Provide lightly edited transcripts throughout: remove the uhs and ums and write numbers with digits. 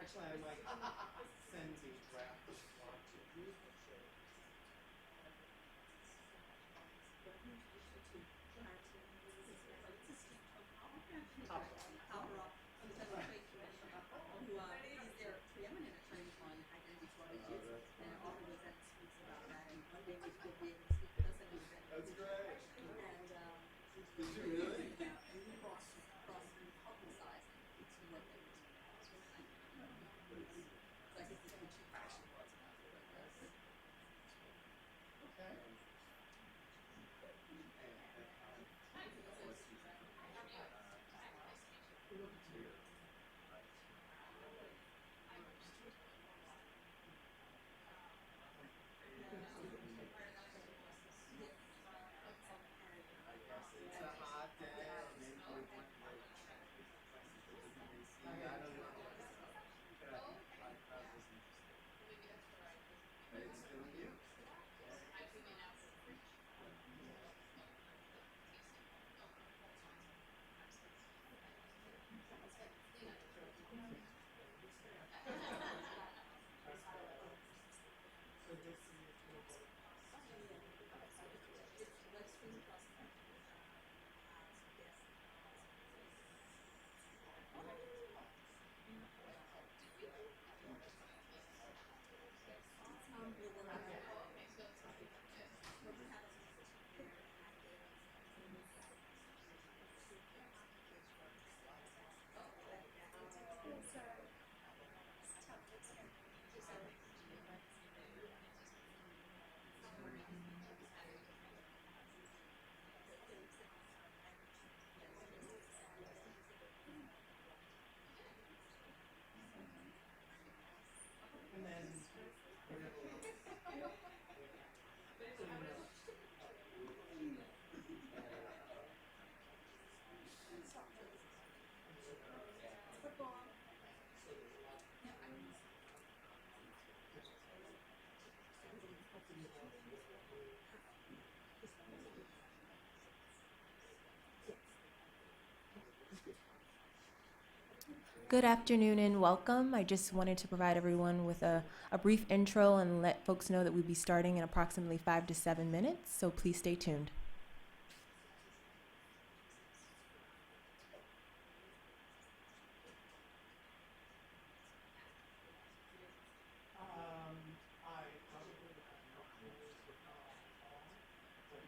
Actually, I like send the draft if you want to. Top rock. Untitled Chapter, who is their preeminent attorney on identity fraud issues, and an author was that speaks about that. And one day maybe he'll be able to speak with us at an event. That's great. And Did you really? about cross publicizing what they do. So I think this is the chief action was about it. Okay. It's a hot day, or maybe you're one of the traffic places that you may see. I don't know. I was interested. But it's still you. So this is and then Good afternoon and welcome. I just wanted to provide everyone with a brief intro and let folks know that we'll be starting in approximately 5 to 7 minutes, so please stay tuned. I probably have not rules with all, but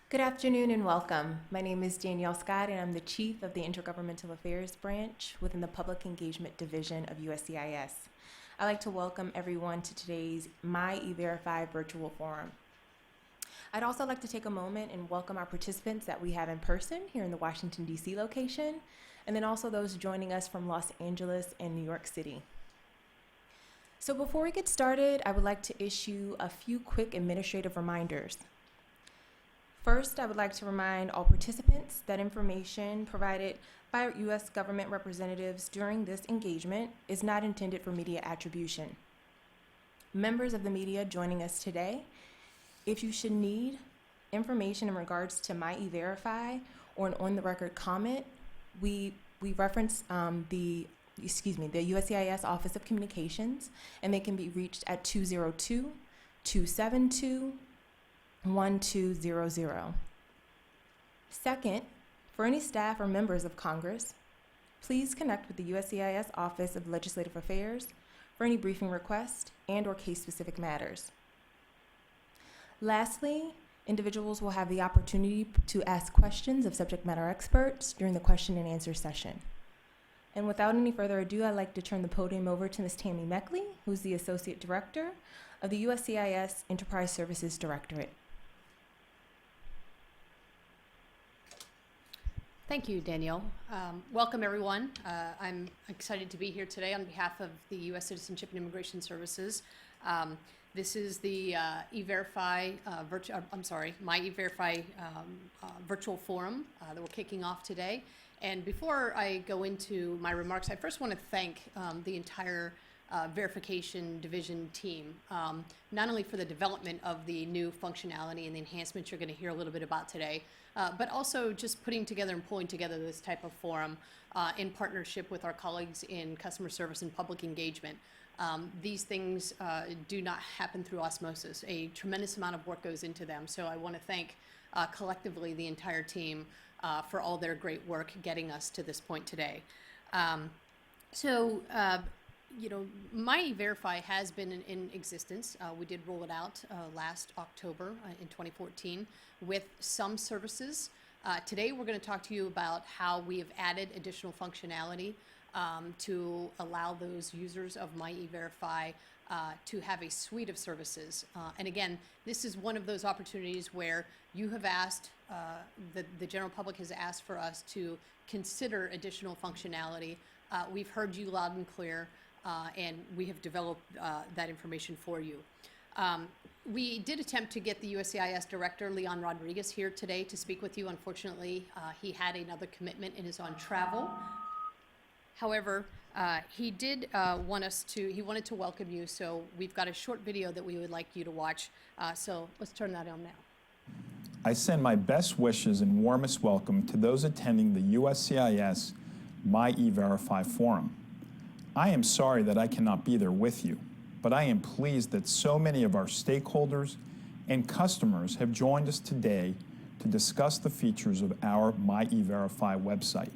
Good afternoon and welcome. My name is Danielle Scott and I'm the Chief of the Intergovernmental Affairs Branch within the Public Engagement Division of USCIS. I'd like to welcome everyone to today's myE-Verify virtual forum. I'd also like to take a moment and welcome our participants that we have in person here in the Washington, D.C. location, and then also those joining us from Los Angeles and New York City. So before we get started, I would like to issue a few quick administrative reminders. First, I would like to remind all participants that information provided by U.S. government representatives during this engagement is not intended for media attribution. Members of the media joining us today, if you should need information in regards to myE-Verify or an on-the-record comment, we reference the USCIS Office of Communications, and they can be reached at 202-272-1200. Second, for any staff or members of Congress, please connect with the USCIS Office of Legislative Affairs for any briefing requests and/or case-specific matters. Lastly, individuals will have the opportunity to ask questions of subject matter experts during the question and answer session. And without any further ado, I'd like to turn the podium over to Ms. Tammy Mcmillan, who's the Associate Director of the USCIS Enterprise Services Directorate. Thank you, Danielle. Welcome, everyone. I'm excited to be here today on behalf of the U.S. Citizenship and Immigration Services. This is the myE-Verify virtual forum that we're kicking off today. And before I go into my remarks, I first want to thank the entire verification division team, not only for the development of the new functionality and the enhancements you're going to hear a little bit about today, but also just putting together and pulling together this type of forum in partnership with our colleagues in customer service and public engagement. These things do not happen through osmosis. A tremendous amount of work goes into them. So I want to thank collectively the entire team for all their great work getting us to this point today. myE-Verify has been in existence. We did roll it out last October in 2014 with some services. Today we're going to talk to you about how we have added additional functionality to allow those users of myE-Verify to have a suite of services. And again, this is one of those opportunities where you have asked, the general public has asked for us to consider additional functionality. We've heard you loud and clear, and we have developed that information for you. We did attempt to get the USCIS Director, Leon Rodriguez, here today to speak with you. Unfortunately, he had another commitment and is on travel. However, he did he wanted to welcome you, so we've got a short video that we would like you to watch. So let's turn that on now. I send my best wishes and warmest welcome to those attending the USCIS myE-Verify forum. I am sorry that I cannot be there with you, but I am pleased that so many of our stakeholders and customers have joined us today to discuss the features of our myE-Verify website.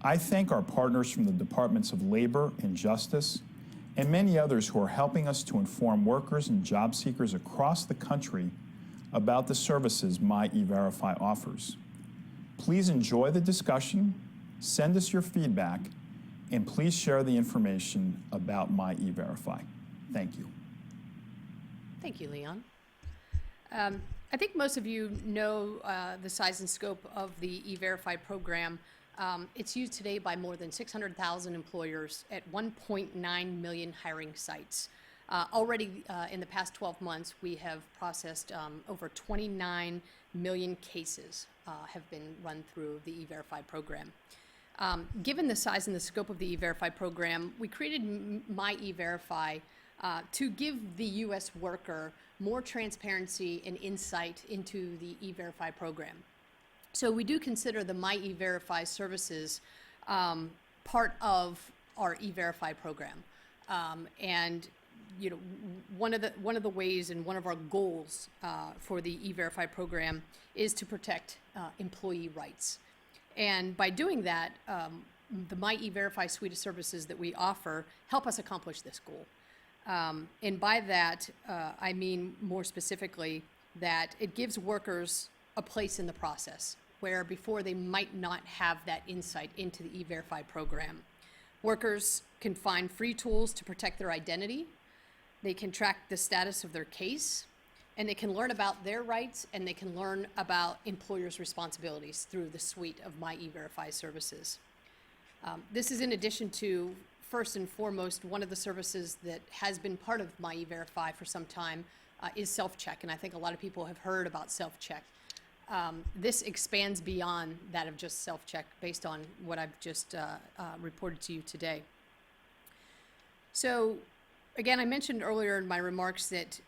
I thank our partners from the Departments of Labor and Justice and many others who are helping us to inform workers and job seekers across the country about the services myE-Verify offers. Please enjoy the discussion, send us your feedback, and please share the information about myE-Verify. Thank you. Thank you, Leon. I think most of you know the size and scope of the E-Verify program. It's used today by more than 600,000 employers at 1.9 million hiring sites. Already in the past 12 months, we have processed over 29 million cases have been run through the E-Verify program. Given the size and the scope of the E-Verify program, we created myE-Verify to give the U.S. worker more transparency and insight into the E-Verify program. So we do consider the myE-Verify services part of our E-Verify program. And you know, one of the ways and one of our goals for the E-Verify program is to protect employee rights. And by doing that, the myE-Verify suite of services that we offer help us accomplish this goal. And by that, I mean more specifically that it gives workers a place in the process where before they might not have that insight into the E-Verify program. Workers can find free tools to protect their identity. They can track the status of their case, and they can learn about their rights, and they can learn about employers' responsibilities through the suite of myE-Verify services. This is in addition to, first and foremost, one of the services that has been part of myE-Verify for some time is self-check, and I think a lot of people have heard about self-check. This expands beyond that of just self-check based on what I've just reported to you today. So, again, I mentioned earlier in my remarks that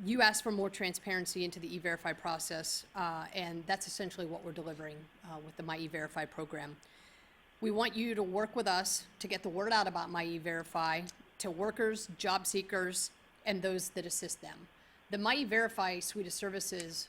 you asked for more transparency into the E-Verify process, and that's essentially what we're delivering with the myE-Verify program. We want you to work with us to get the word out about myE-Verify to workers, job seekers, and those that assist them. The myE-Verify suite of services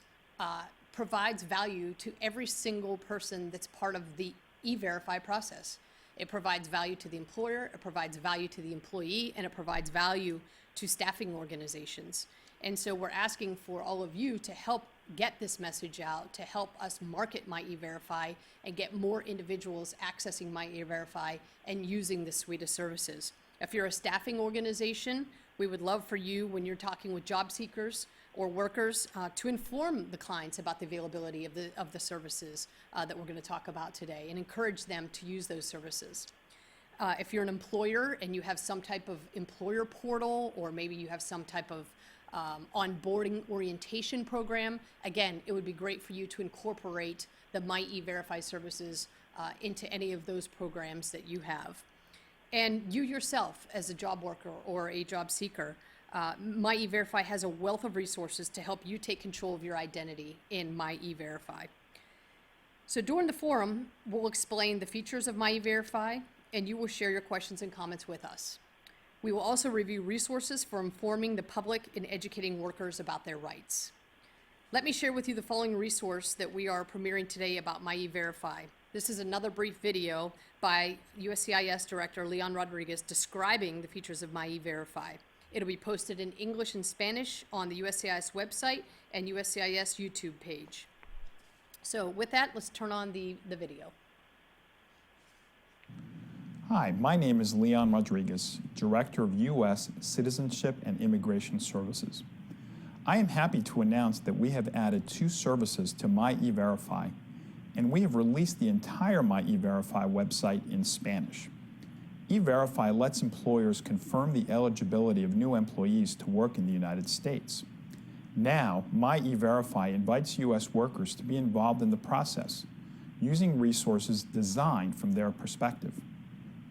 provides value to every single person that's part of the E-Verify process. It provides value to the employer, it provides value to the employee, and it provides value to staffing organizations. And so we're asking for all of you to help get this message out, to help us market myE-Verify and get more individuals accessing myE-Verify and using this suite of services. If you're a staffing organization, we would love for you, when you're talking with job seekers or workers, to inform the clients about the availability of the services that we're going to talk about today and encourage them to use those services. If you're an employer and you have some type of employer portal, or maybe you have some type of onboarding orientation program, again, it would be great for you to incorporate the myE-Verify services into any of those programs that you have. And you yourself, as a job worker or a job seeker, myE-Verify has a wealth of resources to help you take control of your identity in myE-Verify. So during the forum, we'll explain the features of myE-Verify, and you will share your questions and comments with us. We will also review resources for informing the public and educating workers about their rights. Let me share with you the following resource that we are premiering today about myE-Verify. This is another brief video by USCIS Director Leon Rodriguez describing the features of myE-Verify. It'll be posted in English and Spanish on the USCIS website and USCIS YouTube page. So with that, let's turn on the video. Hi, my name is Leon Rodriguez, Director of U.S. Citizenship and Immigration Services. I am happy to announce that we have added 2 services to myE-Verify, and we have released the entire myE-Verify website in Spanish. E-Verify lets employers confirm the eligibility of new employees to work in the United States. Now, myE-Verify invites U.S. workers to be involved in the process, using resources designed from their perspective.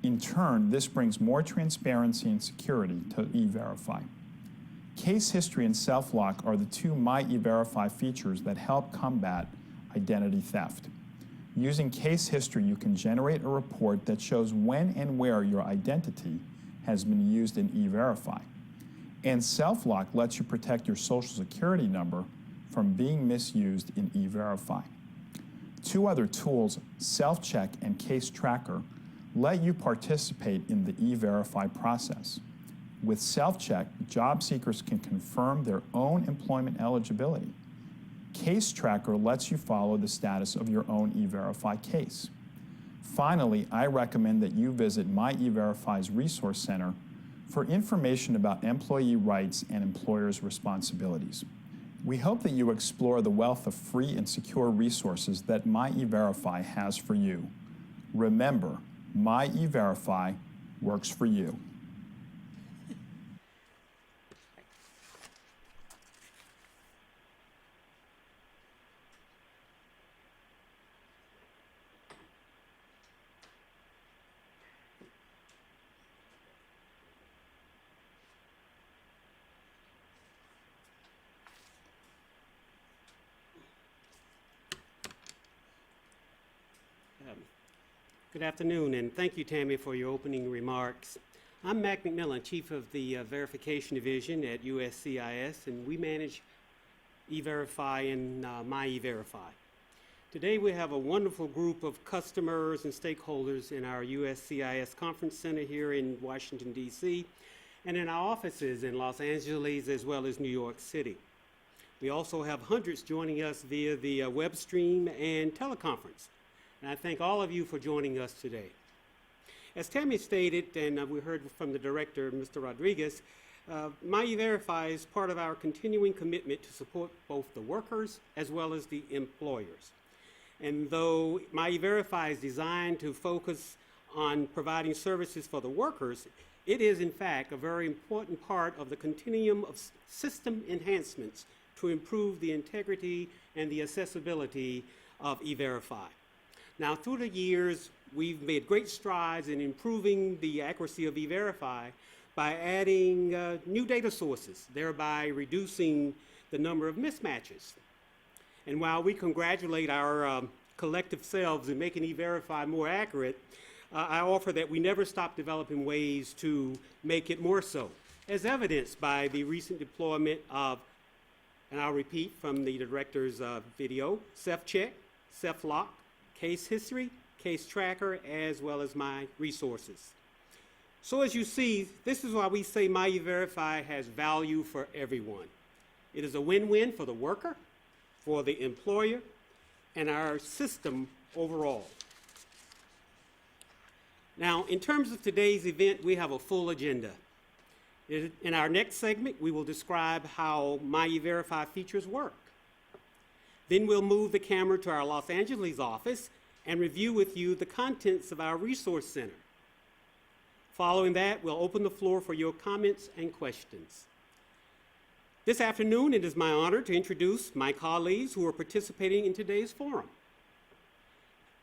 In turn, this brings more transparency and security to E-Verify. Case history and self-lock are the 2 myE-Verify features that help combat identity theft. Using case history, you can generate a report that shows when and where your identity has been used in E-Verify. And self-lock lets you protect your Social Security number from being misused in E-Verify. 2 other tools, Self-Check and Case Tracker, let you participate in the E-Verify process. With Self-Check, job seekers can confirm their own employment eligibility. Case Tracker lets you follow the status of your own E-Verify case. Finally, I recommend that you visit myE-Verify's Resource Center for information about employee rights and employers' responsibilities. We hope that you explore the wealth of free and secure resources that myE-Verify has for you. Remember, myE-Verify works for you. Good afternoon, and thank you, Tammy, for your opening remarks. I'm Mack Mcmillan, Chief of the Verification Division at USCIS, and we manage E-Verify and myE-Verify. Today we have a wonderful group of customers and stakeholders in our USCIS Conference Center here in Washington, D.C., and in our offices in Los Angeles as well as New York City. We also have hundreds joining us via the web stream and teleconference. And I thank all of you for joining us today. As Tammy stated, and we heard from the director, Mr. Rodriguez, myE-Verify is part of our continuing commitment to support both the workers as well as the employers. And though myE-Verify is designed to focus on providing services for the workers, it is in fact a very important part of the continuum of system enhancements to improve the integrity and the accessibility of E-Verify. Now, through the years, we've made great strides in improving the accuracy of E-Verify by adding new data sources, thereby reducing the number of mismatches. And while we congratulate our collective selves in making E-Verify more accurate, I offer that we never stop developing ways to make it more so, as evidenced by the recent deployment of, and I'll repeat from the director's video, self-check, self-lock, case history, case tracker, as well as my resources. So as you see, this is why we say myE-Verify has value for everyone. It is a win-win for the worker, for the employer, and our system overall. Now, in terms of today's event, we have a full agenda. In our next segment, we will describe how myE-Verify features work. Then we'll move the camera to our Los Angeles office and review with you the contents of our resource center. Following that, we'll open the floor for your comments and questions. This afternoon, it is my honor to introduce my colleagues who are participating in today's forum.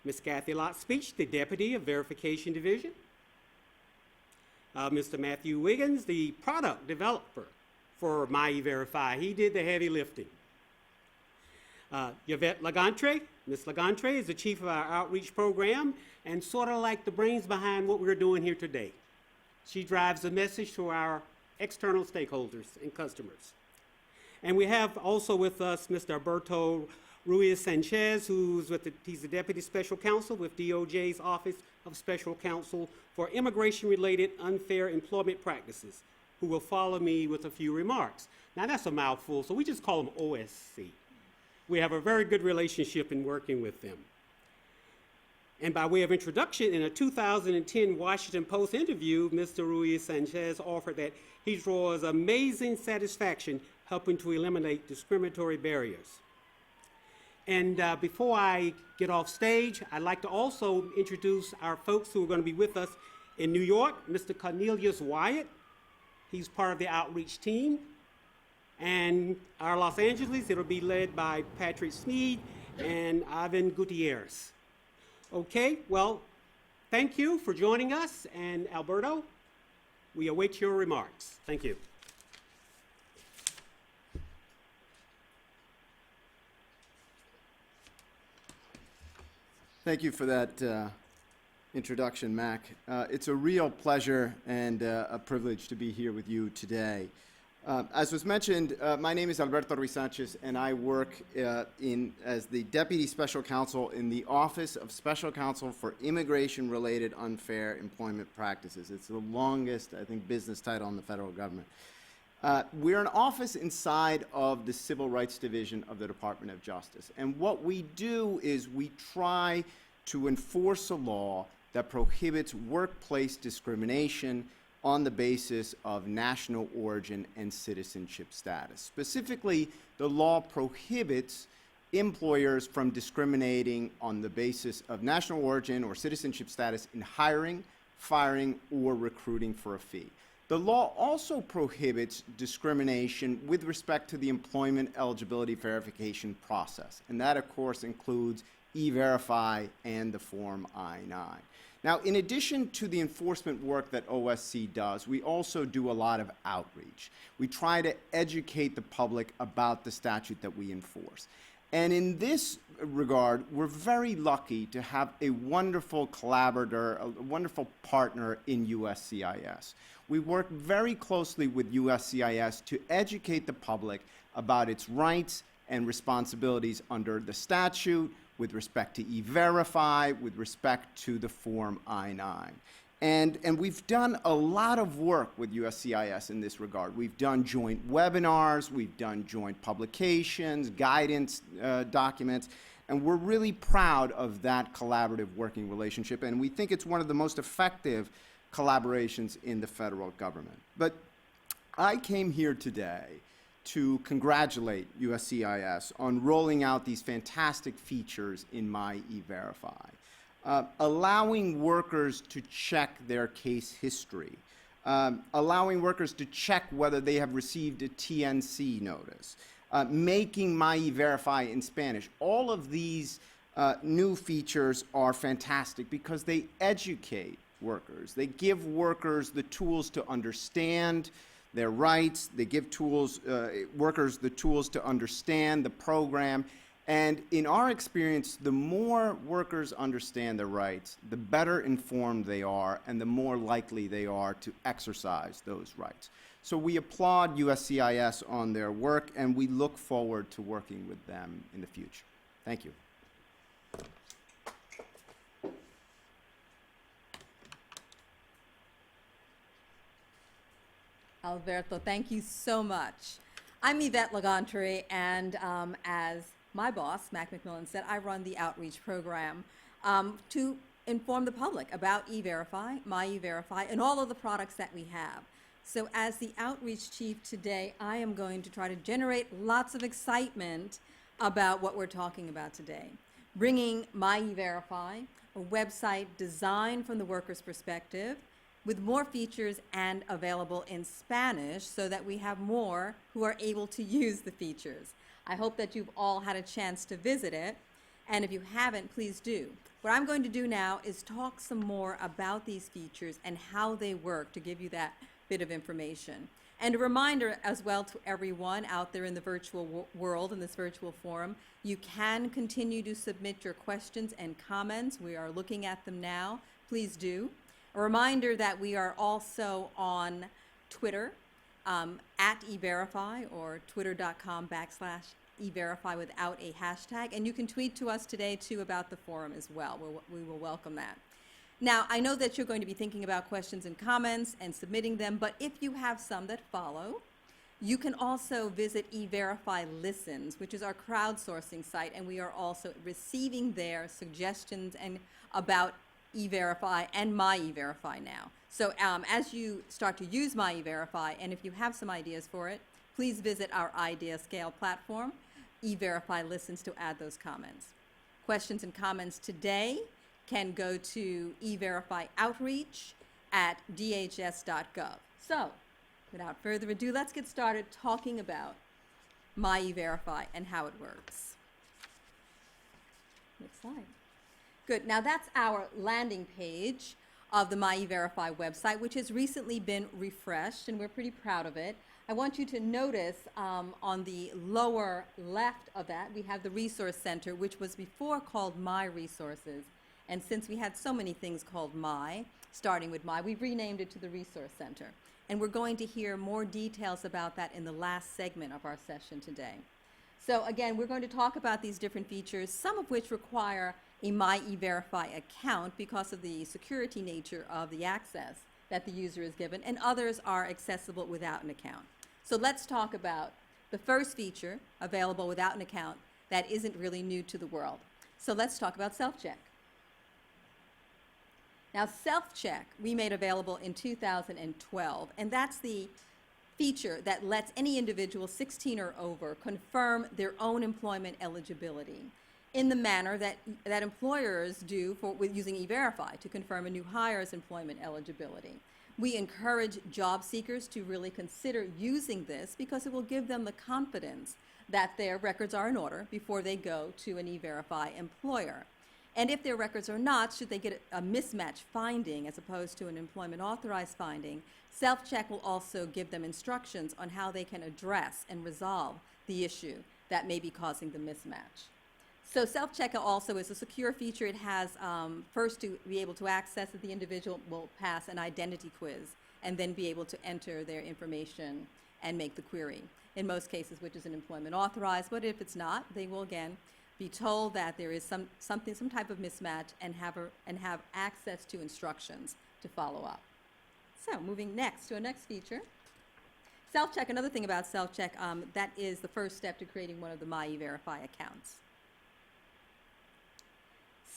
Ms. Kathy Lott-Speech, the Deputy of Verification Division. Mr. Matthew Wiggins, the product developer for myE-Verify. He did the heavy lifting. Yvette Lagantre. Ms. Lagantre is the chief of our outreach program and sort of like the brains behind what we're doing here today. She drives the message to our external stakeholders and customers. And we have also with us Mr. Alberto Ruiz Sanchez, he's the Deputy Special Counsel with DOJ's Office of Special Counsel for Immigration-Related Unfair Employment Practices, who will follow me with a few remarks. Now that's a mouthful, so we just call them OSC. We have a very good relationship in working with them. And by way of introduction, in a 2010 Washington Post interview, Mr. Ruiz Sanchez offered that he draws amazing satisfaction helping to eliminate discriminatory barriers. And before I get off stage, I'd like to also introduce our folks who are going to be with us in New York, Mr. Cornelius Wyatt. He's part of the outreach team. And our Los Angeles, it'll be led by Patrick Sneed and Ivan Gutierrez. Okay, well, thank you for joining us. And Alberto, we await your remarks. Thank you. Thank you for that introduction, Mack. It's a real pleasure and a privilege to be here with you today. As was mentioned, my name is Alberto Ruiz Sanchez, and I work as the Deputy Special Counsel in the Office of Special Counsel for Immigration-Related Unfair Employment Practices. It's the longest, I think, business title in the federal government. We're an office inside of the Civil Rights Division of the Department of Justice. And what we do is we try to enforce a law that prohibits workplace discrimination on the basis of national origin and citizenship status. Specifically, the law prohibits employers from discriminating on the basis of national origin or citizenship status in hiring, firing, or recruiting for a fee. The law also prohibits discrimination with respect to the employment eligibility verification process, and that, of course, includes E-Verify and the Form I-9. Now, in addition to the enforcement work that OSC does, we also do a lot of outreach. We try to educate the public about the statute that we enforce. And in this regard, we're very lucky to have a wonderful collaborator, a wonderful partner in USCIS. We work very closely with USCIS to educate the public about its rights and responsibilities under the statute, with respect to E-Verify, with respect to the Form I-9. And we've done a lot of work with USCIS in this regard. We've done joint webinars, we've done joint publications, guidance documents, and we're really proud of that collaborative working relationship, and we think it's one of the most effective collaborations in the federal government. But I came here today to congratulate USCIS on rolling out these fantastic features in myE-Verify. Allowing workers to check their case history, allowing workers to check whether they have received a TNC notice, making myE-Verify in Spanish. All of these new features are fantastic because they educate workers. They give workers the tools to understand their rights. They give workers the tools to understand the program. And in our experience, the more workers understand their rights, the better informed they are and the more likely they are to exercise those rights. So we applaud USCIS on their work, and we look forward to working with them in the future. Thank you. Alberto, thank you so much. I'm Yvette Lagantry, and as my boss, Mack Mcmillan, said, I run the outreach program to inform the public about E-Verify, myE-Verify, and all of the products that we have. So as the outreach chief today, I am going to try to generate lots of excitement about what we're talking about today. Bringing myE-Verify, a website designed from the worker's perspective, with more features and available in Spanish so that we have more who are able to use the features. I hope that you've all had a chance to visit it, and if you haven't, please do. What I'm going to do now is talk some more about these features and how they work to give you that bit of information. And a reminder as well to everyone out there in the virtual world, in this virtual forum, you can continue to submit your questions and comments. We are looking at them now. Please do. A reminder that we are also on Twitter, at E-Verify, or twitter.com/E-Verify without a hashtag. And you can tweet to us today, too, about the forum as well. We will welcome that. Now, I know that you're going to be thinking about questions and comments and submitting them, but if you have some that follow, you can also visit E-Verify Listens, which is our crowdsourcing site, and we are also receiving their suggestions and about E-Verify and myE-Verify now. So as you start to use myE-Verify, and if you have some ideas for it, please visit our Idea Scale platform, E-Verify Listens, to add those comments. Questions and comments today can go to E-Verify Outreach at dhs.gov. So, without further ado, let's get started talking about myE-Verify and how it works. Next slide. Good. Now that's our landing page of the myE-Verify website, which has recently been refreshed, and we're pretty proud of it. I want you to notice on the lower left of that, we have the Resource Center, which was before called My Resources. And since we had so many things called My, starting with My, we've renamed it to the Resource Center. And we're going to hear more details about that in the last segment of our session today. So again, we're going to talk about these different features, some of which require a myE-Verify account because of the security nature of the access that the user is given, and others are accessible without an account. So let's talk about the first feature available without an account that isn't really new to the world. So let's talk about self-check. Now, self-check we made available in 2012, and that's the feature that lets any individual 16 or over confirm their own employment eligibility in the manner that employers do with using E-Verify to confirm a new hire's employment eligibility. We encourage job seekers to really consider using this because it will give them the confidence that their records are in order before they go to an E-Verify employer. And if their records are not, should they get a mismatch finding as opposed to an employment authorized finding, self-check will also give them instructions on how they can address and resolve the issue that may be causing the mismatch. So self-check also is a secure feature. It has, first to be able to access it, the individual will pass an identity quiz and then be able to enter their information and make the query. In most cases, which is an employment authorized, but if it's not, they will again be told that there is some type of mismatch and have access to instructions to follow up. So moving next to our next feature. Self-check, another thing about self-check, that is the first step to creating one of the myE-Verify accounts.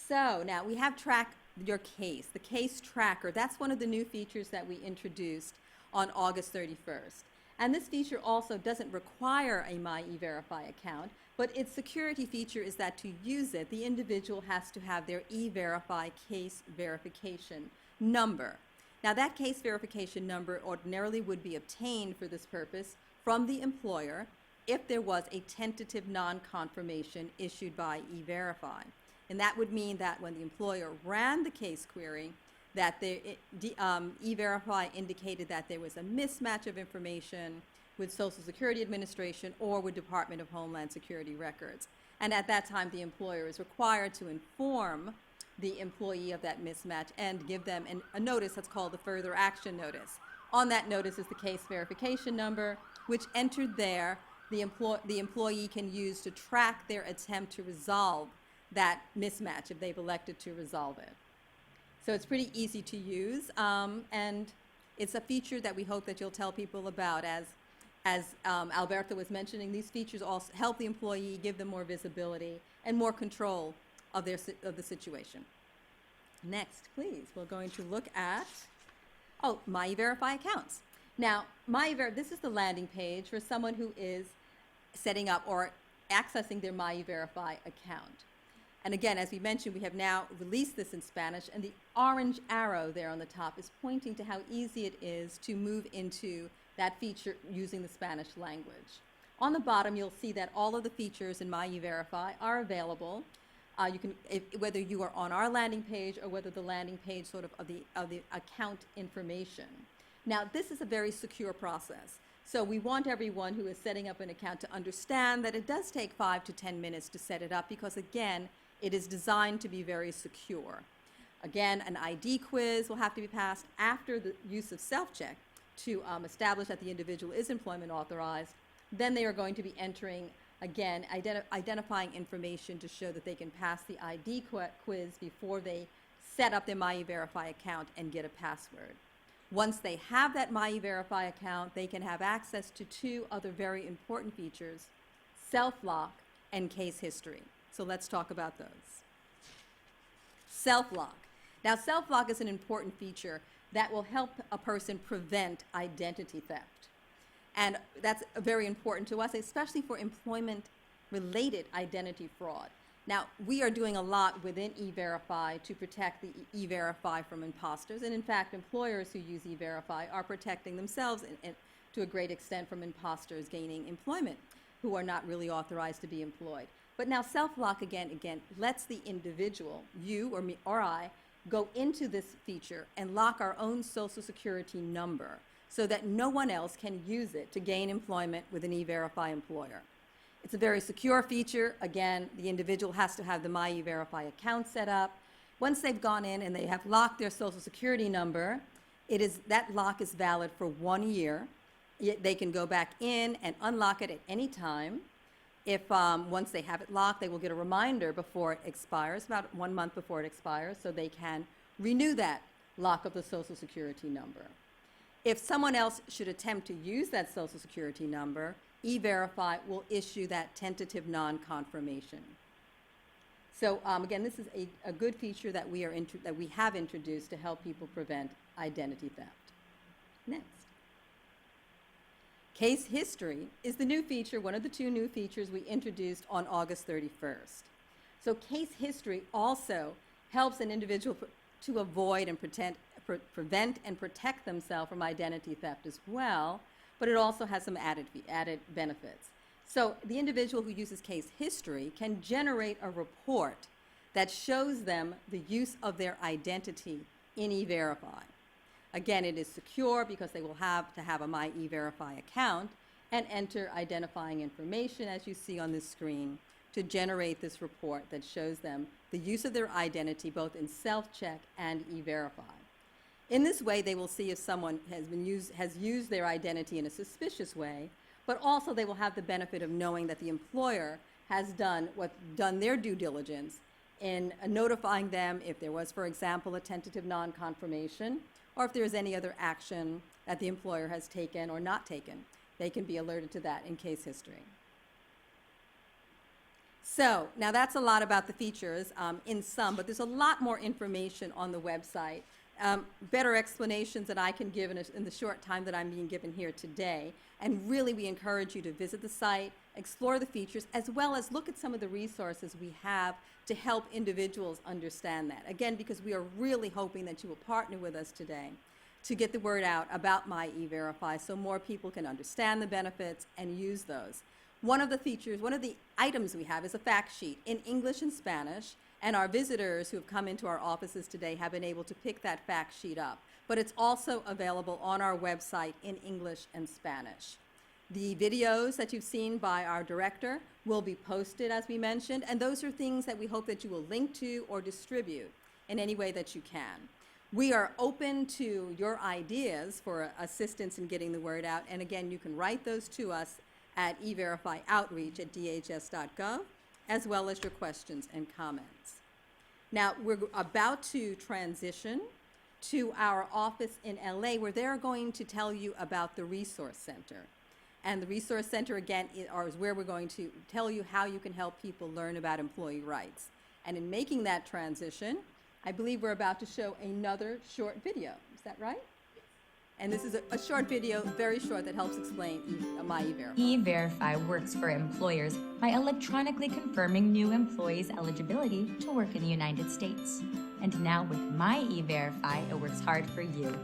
So now we have track your case, the case tracker. That's one of the new features that we introduced on August 31st. And this feature also doesn't require a myE-Verify account, but its security feature is that to use it, the individual has to have their E-Verify case verification number. Now that case verification number ordinarily would be obtained for this purpose from the employer if there was a tentative non-confirmation issued by E-Verify. And that would mean that when the employer ran the case query, that E-Verify indicated that there was a mismatch of information with Social Security Administration or with Department of Homeland Security records. And at that time, the employer is required to inform the employee of that mismatch and give them a notice that's called the further action notice. On that notice is the case verification number, which entered there, the employee can use to track their attempt to resolve that mismatch if they've elected to resolve it. So it's pretty easy to use, and it's a feature that we hope that you'll tell people about. As Alberto was mentioning, these features also help the employee, give them more visibility and more control of the situation. Next, please, we're going to look at, myE-Verify accounts. Now, this is the landing page for someone who is setting up or accessing their myE-Verify account. And again, as we mentioned, we have now released this in Spanish, and the orange arrow there on the top is pointing to how easy it is to move into that feature using the Spanish language. On the bottom, you'll see that all of the features in myE-Verify are available. Whether you are on our landing page or whether the landing page of the account information. Now, this is a very secure process. So we want everyone who is setting up an account to understand that it does take 5 to 10 minutes to set it up because, again, it is designed to be very secure. Again, an ID quiz will have to be passed after the use of self-check to establish that the individual is employment authorized. Then they are going to be entering, again, identifying information to show that they can pass the ID quiz before they set up their myE-Verify account and get a password. Once they have that myE-Verify account, they can have access to two other very important features, self-lock and case history. So let's talk about those. Self-lock. Now, self-lock is an important feature that will help a person prevent identity theft. And that's very important to us, especially for employment-related identity fraud. Now, we are doing a lot within E-Verify to protect the E-Verify from imposters. And in fact, employers who use E-Verify are protecting themselves to a great extent from imposters gaining employment who are not really authorized to be employed. But now self-lock again lets the individual, you or me or I, go into this feature and lock our own Social Security number so that no one else can use it to gain employment with an E-Verify employer. It's a very secure feature. Again, the individual has to have the myE-Verify account set up. Once they've gone in and they have locked their Social Security number, that lock is valid for 1 year. They can go back in and unlock it at any time. If once they have it locked, they will get a reminder before it expires, about 1 month before it expires, so they can renew that lock of the Social Security number. If someone else should attempt to use that Social Security number, E-Verify will issue that tentative non-confirmation. So again, this is a good feature that we have introduced to help people prevent identity theft. Next. Case history is the new feature, one of the two new features we introduced on August 31st. So case history also helps an individual to avoid and prevent and protect themselves from identity theft as well, but it also has some added benefits. So the individual who uses case history can generate a report that shows them the use of their identity in E-Verify. Again, it is secure because they will have to have a myE-Verify account and enter identifying information, as you see on this screen, to generate this report that shows them the use of their identity both in self-check and E-Verify. In this way, they will see if someone has used their identity in a suspicious way, but also they will have the benefit of knowing that the employer has done their due diligence in notifying them if there was, for example, a tentative non-confirmation, or if there's any other action that the employer has taken or not taken. They can be alerted to that in case history. So now that's a lot about the features in sum, but there's a lot more information on the website. Better explanations that I can give in the short time that I'm being given here today. And really, we encourage you to visit the site, explore the features, as well as look at some of the resources we have to help individuals understand that. Again, because we are really hoping that you will partner with us today to get the word out about myE-Verify so more people can understand the benefits and use those. One of the features, one of the items we have is a fact sheet in English and Spanish, and our visitors who have come into our offices today have been able to pick that fact sheet up. But it's also available on our website in English and Spanish. The videos that you've seen by our director will be posted, as we mentioned, and those are things that we hope that you will link to or distribute in any way that you can. We are open to your ideas for assistance in getting the word out, and again, you can write those to us at everifyoutreach@dhs.gov, as well as your questions and comments. Now, we're about to transition to our office in LA, where they're going to tell you about the Resource Center. And the Resource Center, again, is where we're going to tell you how you can help people learn about employee rights. And in making that transition, I believe we're about to show another short video. Is that right? And this is a short video, very short, that helps explain myE-Verify. E-Verify works for employers by electronically confirming new employees' eligibility to work in the United States. And now with myE-Verify, it works hard for you.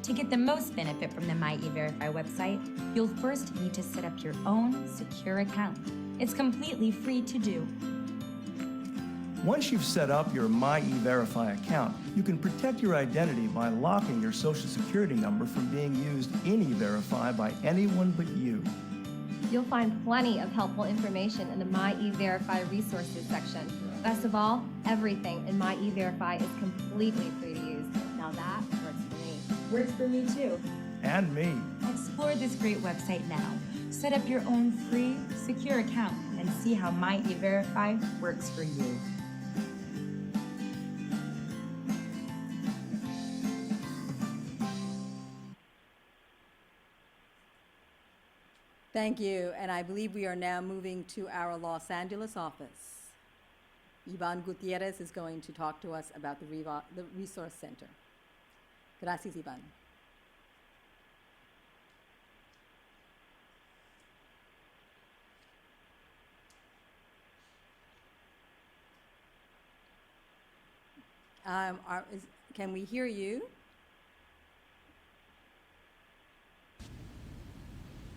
To get the most benefit from the myE-Verify website, you'll first need to set up your own secure account. It's completely free to do. Once you've set up your myE-Verify account, you can protect your identity by locking your Social Security number from being used in E-Verify by anyone but you. You'll find plenty of helpful information in the myE-Verify resources section. Best of all, everything in myE-Verify is completely free to use. Now that works for me. Works for me too. And me. Explore this great website now. Set up your own free, secure account and see how myE-Verify works for you. Thank you, and I believe we are now moving to our Los Angeles office. Ivan Gutierrez is going to talk to us about the Resource Center. Gracias, Ivan. Can we hear you?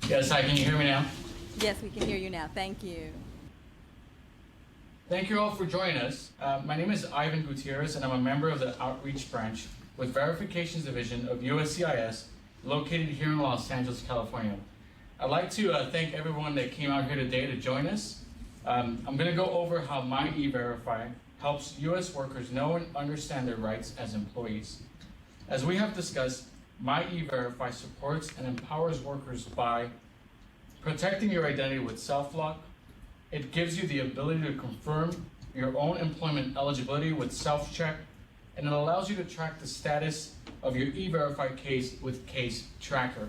Yes, hi, can you hear me now? Yes, we can hear you now. Thank you. Thank you all for joining us. My name is Ivan Gutierrez, and I'm a member of the Outreach Branch with Verifications Division of USCIS, located here in Los Angeles, California. I'd like to thank everyone that came out here today to join us. I'm going to go over how myE-Verify helps U.S. workers know and understand their rights as employees. As we have discussed, myE-Verify supports and empowers workers by protecting your identity with self-lock. It gives you the ability to confirm your own employment eligibility with self-check, and it allows you to track the status of your E-Verify case with Case Tracker.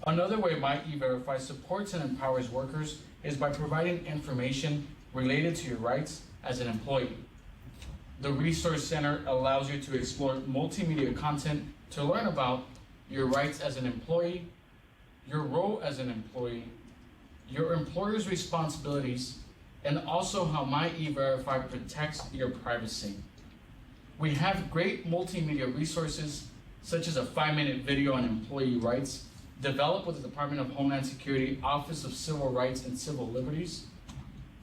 Another way myE-Verify supports and empowers workers is by providing information related to your rights as an employee. The Resource Center allows you to explore multimedia content to learn about your rights as an employee, your role as an employee, your employer's responsibilities, and also how myE-Verify protects your privacy. We have great multimedia resources, such as a 5-minute video on employee rights, developed with the Department of Homeland Security Office of Civil Rights and Civil Liberties.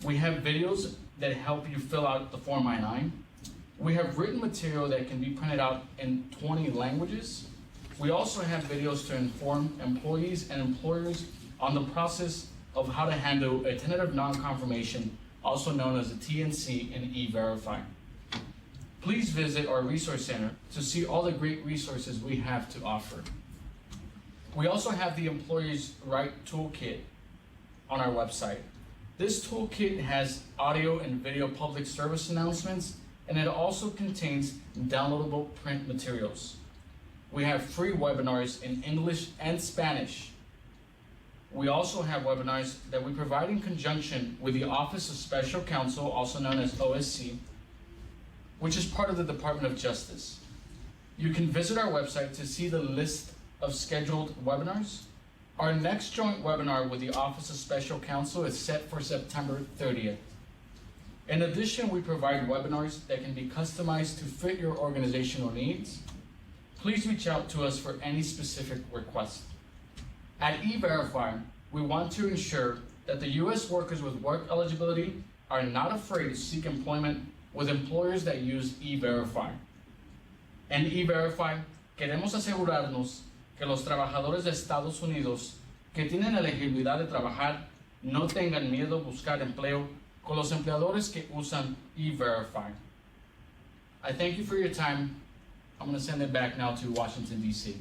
We have videos that help you fill out the Form I-9. We have written material that can be printed out in 20 languages. We also have videos to inform employees and employers on the process of how to handle a tentative non-confirmation, also known as a TNC in E-Verify. Please visit our Resource Center to see all the great resources we have to offer. We also have the Employees' Right Toolkit on our website. This toolkit has audio and video public service announcements, and it also contains downloadable print materials. We have free webinars in English and Spanish. We also have webinars that we provide in conjunction with the Office of Special Counsel, also known as OSC, which is part of the Department of Justice. You can visit our website to see the list of scheduled webinars. Our next joint webinar with the Office of Special Counsel is set for September 30th. In addition, we provide webinars that can be customized to fit your organizational needs. Please reach out to us for any specific request. At E-Verify, we want to ensure that the U.S. workers with work eligibility are not afraid to seek employment with employers that use E-Verify. En E-Verify, queremos asegurarnos que los trabajadores de Estados Unidos que tienen elegibilidad de trabajar no tengan miedo a buscar empleo con los empleadores que usan E-Verify. I thank you for your time. I'm going to send it back now to Washington, D.C.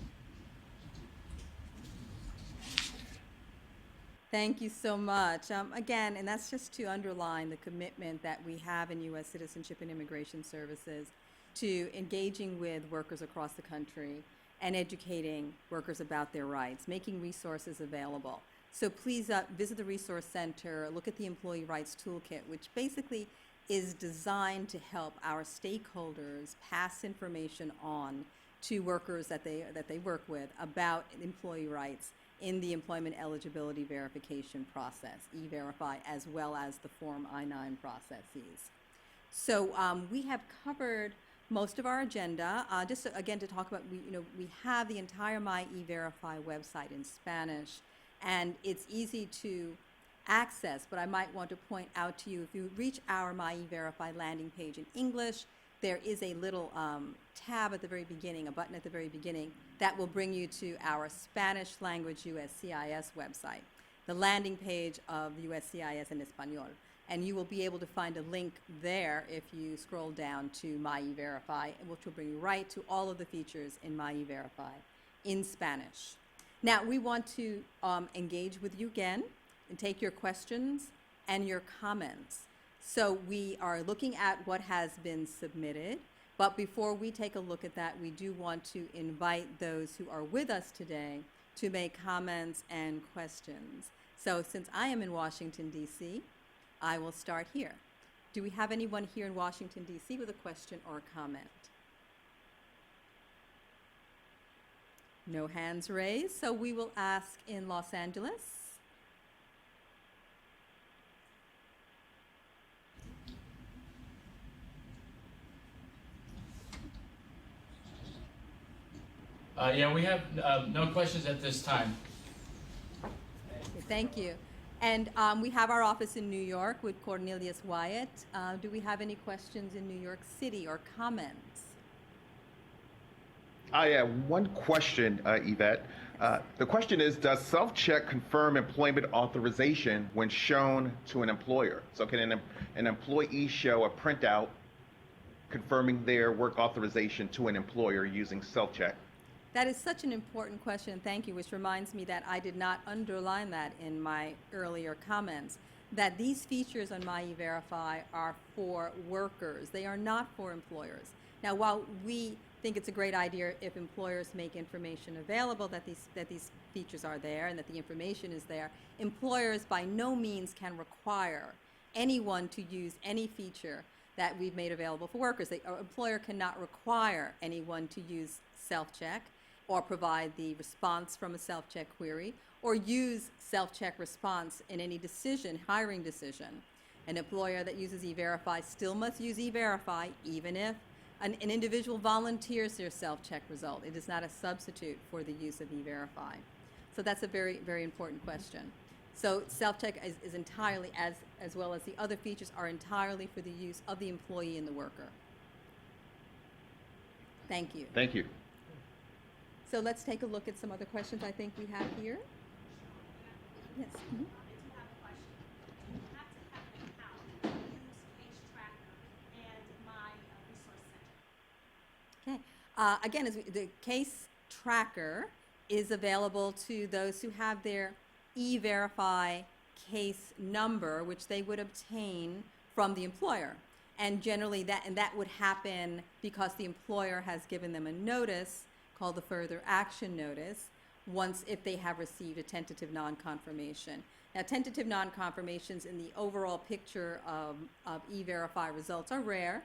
Thank you so much. Again, and that's just to underline the commitment that we have in U.S. Citizenship and Immigration Services to engaging with workers across the country and educating workers about their rights, making resources available. So please visit the Resource Center, look at the Employee Rights Toolkit, which basically is designed to help our stakeholders pass information on to workers that they work with about employee rights in the employment eligibility verification process, E-Verify, as well as the Form I-9 processes. So we have covered most of our agenda. Just again to talk about, we have the entire myE-Verify website in Spanish, and it's easy to access, but I might want to point out to you, if you reach our myE-Verify landing page in English, there is a little tab at the very beginning, a button at the very beginning, that will bring you to our Spanish language USCIS website, the landing page of USCIS in Espanol. And you will be able to find a link there if you scroll down to myE-Verify, which will bring you right to all of the features in myE-Verify in Spanish. Now, we want to engage with you again and take your questions and your comments. So we are looking at what has been submitted, but before we take a look at that, we do want to invite those who are with us today to make comments and questions. So since I am in Washington, D.C., I will start here. Do we have anyone here in Washington, D.C. with a question or a comment? No hands raised, so we will ask in Los Angeles. Yeah, we have no questions at this time. Thank you. And we have our office in New York with Cornelius Wyatt. Do we have any questions in New York City or comments? Yeah, one question, Yvette. The question is, does self-check confirm employment authorization when shown to an employer? So can an employee show a printout confirming their work authorization to an employer using self-check? That is such an important question, thank you, which reminds me that I did not underline that in my earlier comments, that these features on myE-Verify are for workers. They are not for employers. Now, while we think it's a great idea if employers make information available that these features are there and that the information is there, employers by no means can require anyone to use any feature that we've made available for workers. An employer cannot require anyone to use self-check or provide the response from a self-check query, or use self-check response in any decision, hiring decision. An employer that uses E-Verify still must use E-Verify even if an individual volunteers their self-check result. It is not a substitute for the use of E-Verify. So that's a very, very important question. So self-check is entirely, as well as the other features, are entirely for the use of the employee and the worker. Thank you. Thank you. So let's take a look at some other questions I think we have here. Yes. Mm-hmm. Okay. Again, the case tracker is available to those who have their E-Verify case number, which they would obtain from the employer. And generally that would happen because the employer has given them a notice called the further action notice if they have received a tentative non-confirmation. Now, tentative non-confirmations in the overall picture of E-Verify results are rare.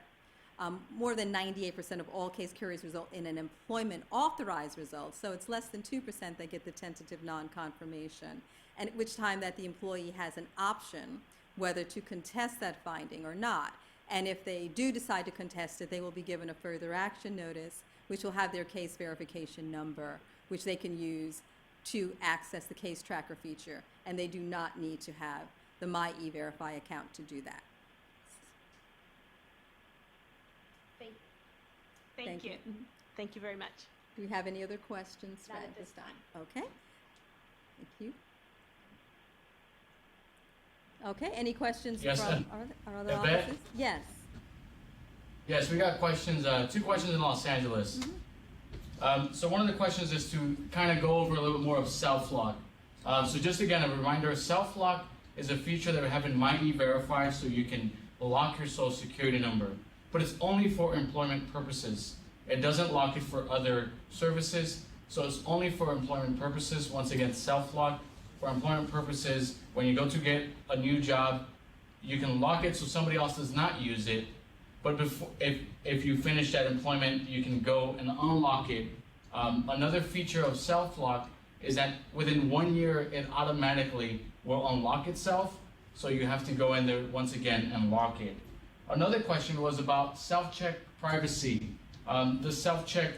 More than 98% of all case queries result in an employment authorized result, so it's less than 2% that get the tentative non-confirmation, and at which time that the employee has an option whether to contest that finding or not. And if they do decide to contest it, they will be given a further action notice, which will have their case verification number, which they can use to access the case tracker feature, and they do not need to have the myE-Verify account to do that. Thank you. Thank you very much. Do we have any other questions? Not Fred, at this time. Okay. Thank you. Okay, any questions Yes, from our other Yvette? offices? Yes. Yes, we got questions, 2 questions in Los Angeles. So one of the questions is to kind of go over a little bit more of self-lock. So just again, a reminder, self-lock is a feature that we have in myE-Verify, so you can lock your social security number. But it's only for employment purposes. It doesn't lock it for other services, so it's only for employment purposes. Once again, self-lock for employment purposes. When you go to get a new job, you can lock it so somebody else does not use it. But before, if you finish that employment, you can go and unlock it. Another feature of self-lock is that within 1 year, it automatically will unlock itself. So you have to go in there once again and lock it. Another question was about self-check privacy. Does self-check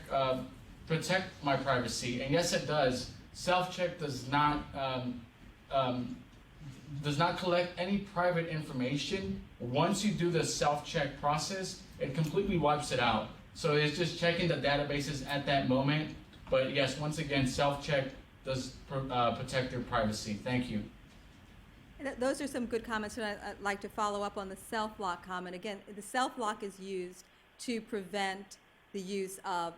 protect my privacy? And yes, it does. Self-check does not collect any private information. Once you do the self-check process, it completely wipes it out. So it's just checking the databases at that moment. But yes, once again, self-check does protect your privacy. Thank you. Those are some good comments, and I'd like to follow up on the self-lock comment. Again, the self-lock is used to prevent the use of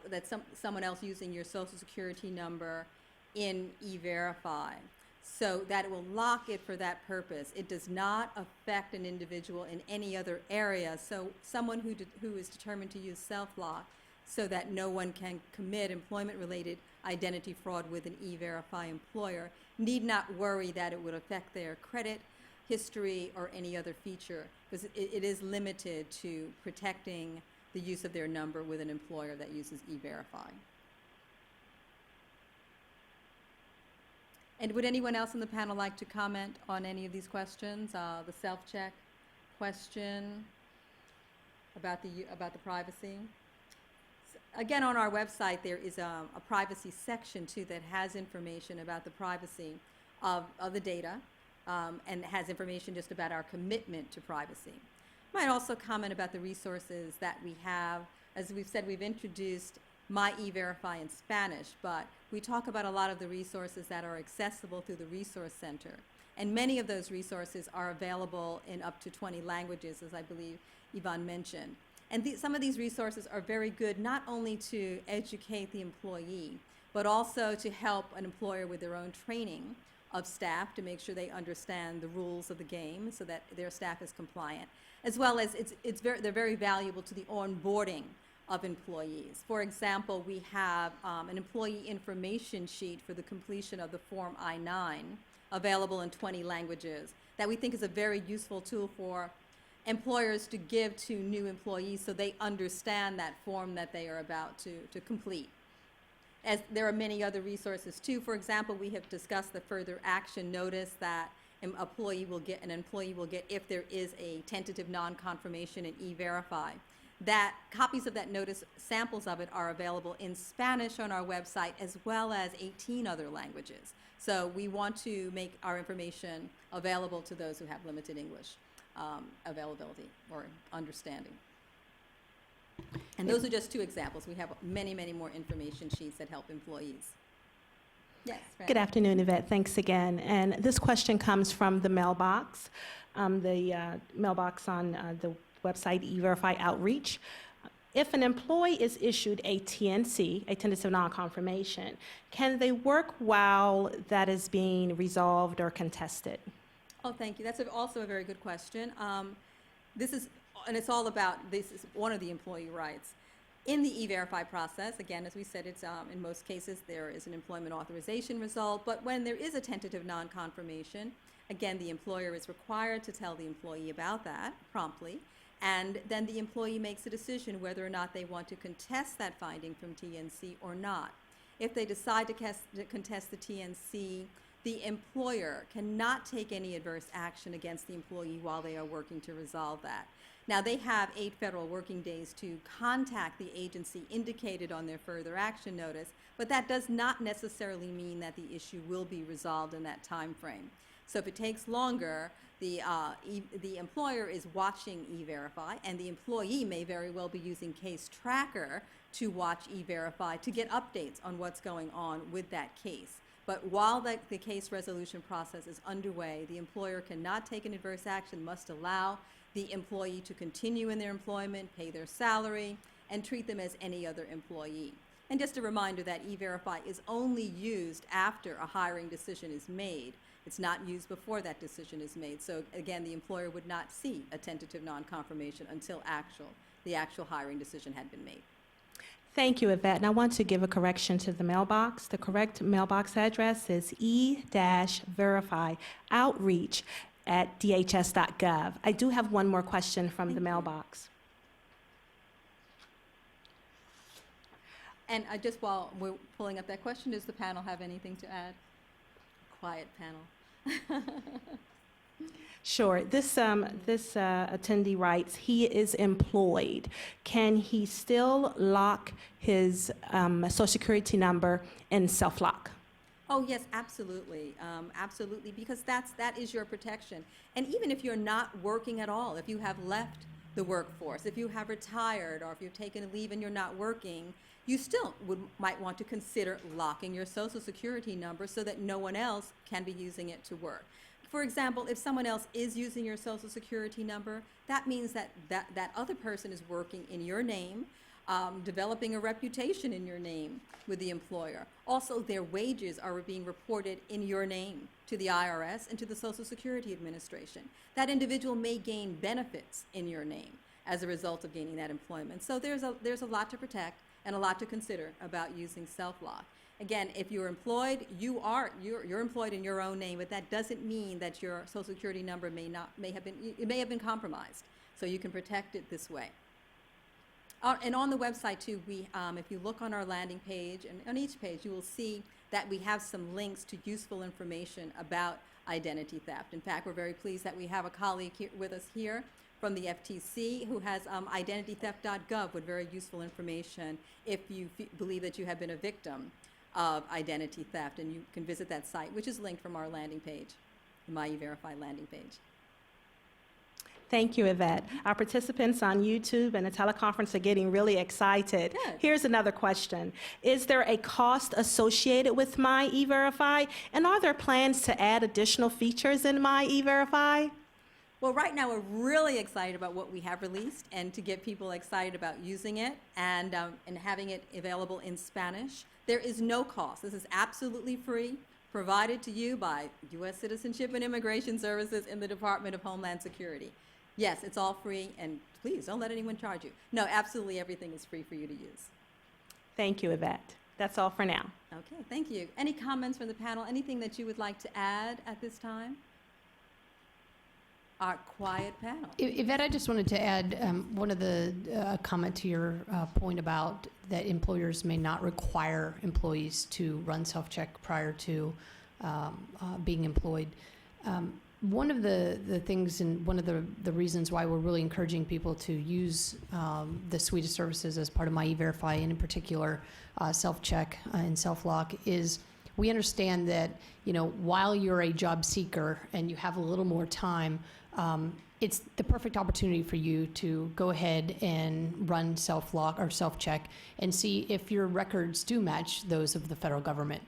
someone else using your social security number in E-Verify, so that it will lock it for that purpose. It does not affect an individual in any other area. So someone who is determined to use self-lock so that no one can commit employment-related identity fraud with an E-Verify employer need not worry that it would affect their credit history or any other feature, because it is limited to protecting the use of their number with an employer that uses E-Verify. And would anyone else on the panel like to comment on any of these questions? The self-check question about the privacy. Again, on our website, there is a privacy section too that has information about the privacy of the data, and has information just about our commitment to privacy. I might also comment about the resources that we have. As we've said, we've introduced myE-Verify in Spanish, but we talk about a lot of the resources that are accessible through the Resource Center. And many of those resources are available in up to 20 languages, as I believe Yvonne mentioned. And some of these resources are very good, not only to educate the employee, but also to help an employer with their own training of staff to make sure they understand the rules of the game so that their staff is compliant, as well as they're very valuable to the onboarding of employees. For example, we have an employee information sheet for the completion of the Form I-9 available in 20 languages that we think is a very useful tool for employers to give to new employees so they understand that form that they are about to complete. As there are many other resources too. For example, we have discussed the further action notice that an employee will get if there is a tentative non-confirmation in E-Verify. That copies of that notice, samples of it, are available in Spanish on our website, as well as 18 other languages. So we want to make our information available to those who have limited English availability or understanding. And those are just 2 examples. We have many, many more information sheets that help employees. Yes, Fran. Good afternoon, Yvette. Thanks again. And this question comes from the mailbox, on the website E-Verify Outreach. If an employee is issued a TNC, a tentative non-confirmation, can they work while that is being resolved or contested? Oh, thank you. That's also a very good question. It's all about, this is one of the employee rights. In the E-Verify process, again, as we said, it's in most cases there is an employment authorization result, but when there is a tentative non-confirmation, again, the employer is required to tell the employee about that promptly, and then the employee makes a decision whether or not they want to contest that finding from TNC or not. If they decide to contest the TNC, the employer cannot take any adverse action against the employee while they are working to resolve that. Now, they have 8 federal working days to contact the agency indicated on their further action notice, but that does not necessarily mean that the issue will be resolved in that time frame. So if it takes longer, the employer is watching E-Verify, and the employee may very well be using Case Tracker to watch E-Verify to get updates on what's going on with that case. But while the case resolution process is underway, the employer cannot take an adverse action, must allow the employee to continue in their employment, pay their salary, and treat them as any other employee. And just a reminder that E-Verify is only used after a hiring decision is made. It's not used before that decision is made. So again, the employer would not see a tentative non-confirmation until the actual hiring decision had been made. Thank you, Yvette. And I want to give a correction to the mailbox. The correct mailbox address is E-Verify Outreach at dhs.gov. I do have one more question from the mailbox. And just while we're pulling up that question, does the panel have anything to add? Quiet panel. Sure. This attendee writes, he is employed. Can he still lock his Social Security number and self-lock? Oh, yes, absolutely. Absolutely, because that is your protection. And even if you're not working at all, if you have left the workforce, if you have retired, or if you've taken a leave and you're not working, you still might want to consider locking your Social Security number so that no one else can be using it to work. For example, if someone else is using your Social Security number, that means that other person is working in your name, developing a reputation in your name with the employer. Also, their wages are being reported in your name to the IRS and to the Social Security Administration. That individual may gain benefits in your name as a result of gaining that employment. So there's a lot to protect and a lot to consider about using self-lock. Again, if you're employed, you're employed in your own name, but that doesn't mean that your Social Security number may have been compromised. So you can protect it this way. And on the website too, if you look on our landing page, and on each page, you will see that we have some links to useful information about identity theft. In fact, we're very pleased that we have a colleague with us here from the FTC who has identitytheft.gov with very useful information if you believe that you have been a victim of identity theft, and you can visit that site, which is linked from our landing page, the myE-Verify landing page. Thank you, Yvette. Our participants on YouTube and the teleconference are getting really excited. Good. Here's another question. Is there a cost associated with myE-Verify? And are there plans to add additional features in myE-Verify? Well, right now we're really excited about what we have released and to get people excited about using it and having it available in Spanish. There is no cost. This is absolutely free, provided to you by U.S. Citizenship and Immigration Services in the Department of Homeland Security. Yes, it's all free, and please don't let anyone charge you. No, absolutely everything is free for you to use. Thank you, Yvette. That's all for now. Okay, thank you. Any comments from the panel? Anything that you would like to add at this time? Our quiet panel. Yvette, I just wanted to add one of the comment to your point about that employers may not require employees to run self-check prior to being employed. One of the things and one of the reasons why we're really encouraging people to use the suite of services as part of myE-Verify, and in particular self-check and self-lock, is we understand that, while you're a job seeker and you have a little more time, it's the perfect opportunity for you to go ahead and run self-lock or self-check and see if your records do match those of the federal government.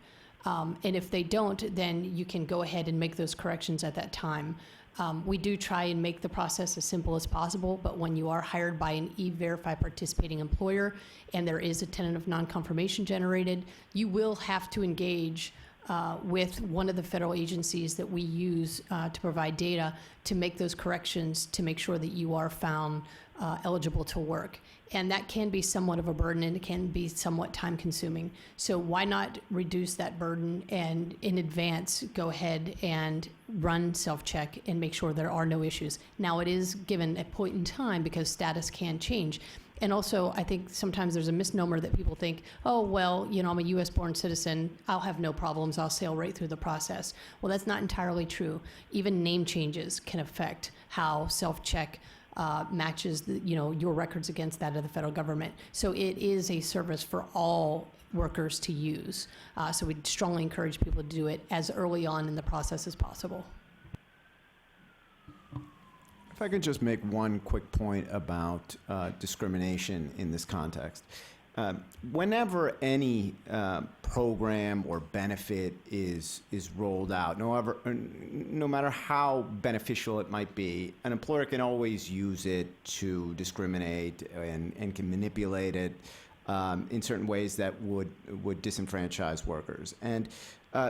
And if they don't, then you can go ahead and make those corrections at that time. We do try and make the process as simple as possible, but when you are hired by an E-Verify participating employer and there is a tentative non-confirmation generated, you will have to engage with one of the federal agencies that we use to provide data to make those corrections to make sure that you are found eligible to work. And that can be somewhat of a burden, and it can be somewhat time consuming. So why not reduce that burden and in advance go ahead and run self-check and make sure there are no issues. Now, it is given a point in time because status can change. And also, I think sometimes there's a misnomer that people think, oh, well, you know, I'm a U.S. born citizen, I'll have no problems, I'll sail right through the process. Well, that's not entirely true. Even name changes can affect how self-check matches your records against that of the federal government. So it is a service for all workers to use. So we strongly encourage people to do it as early on in the process as possible. If I could just make one quick point about discrimination in this context. Whenever any program or benefit is rolled out, no matter how beneficial it might be, an employer can always use it to discriminate and can manipulate it in certain ways that would disenfranchise workers. And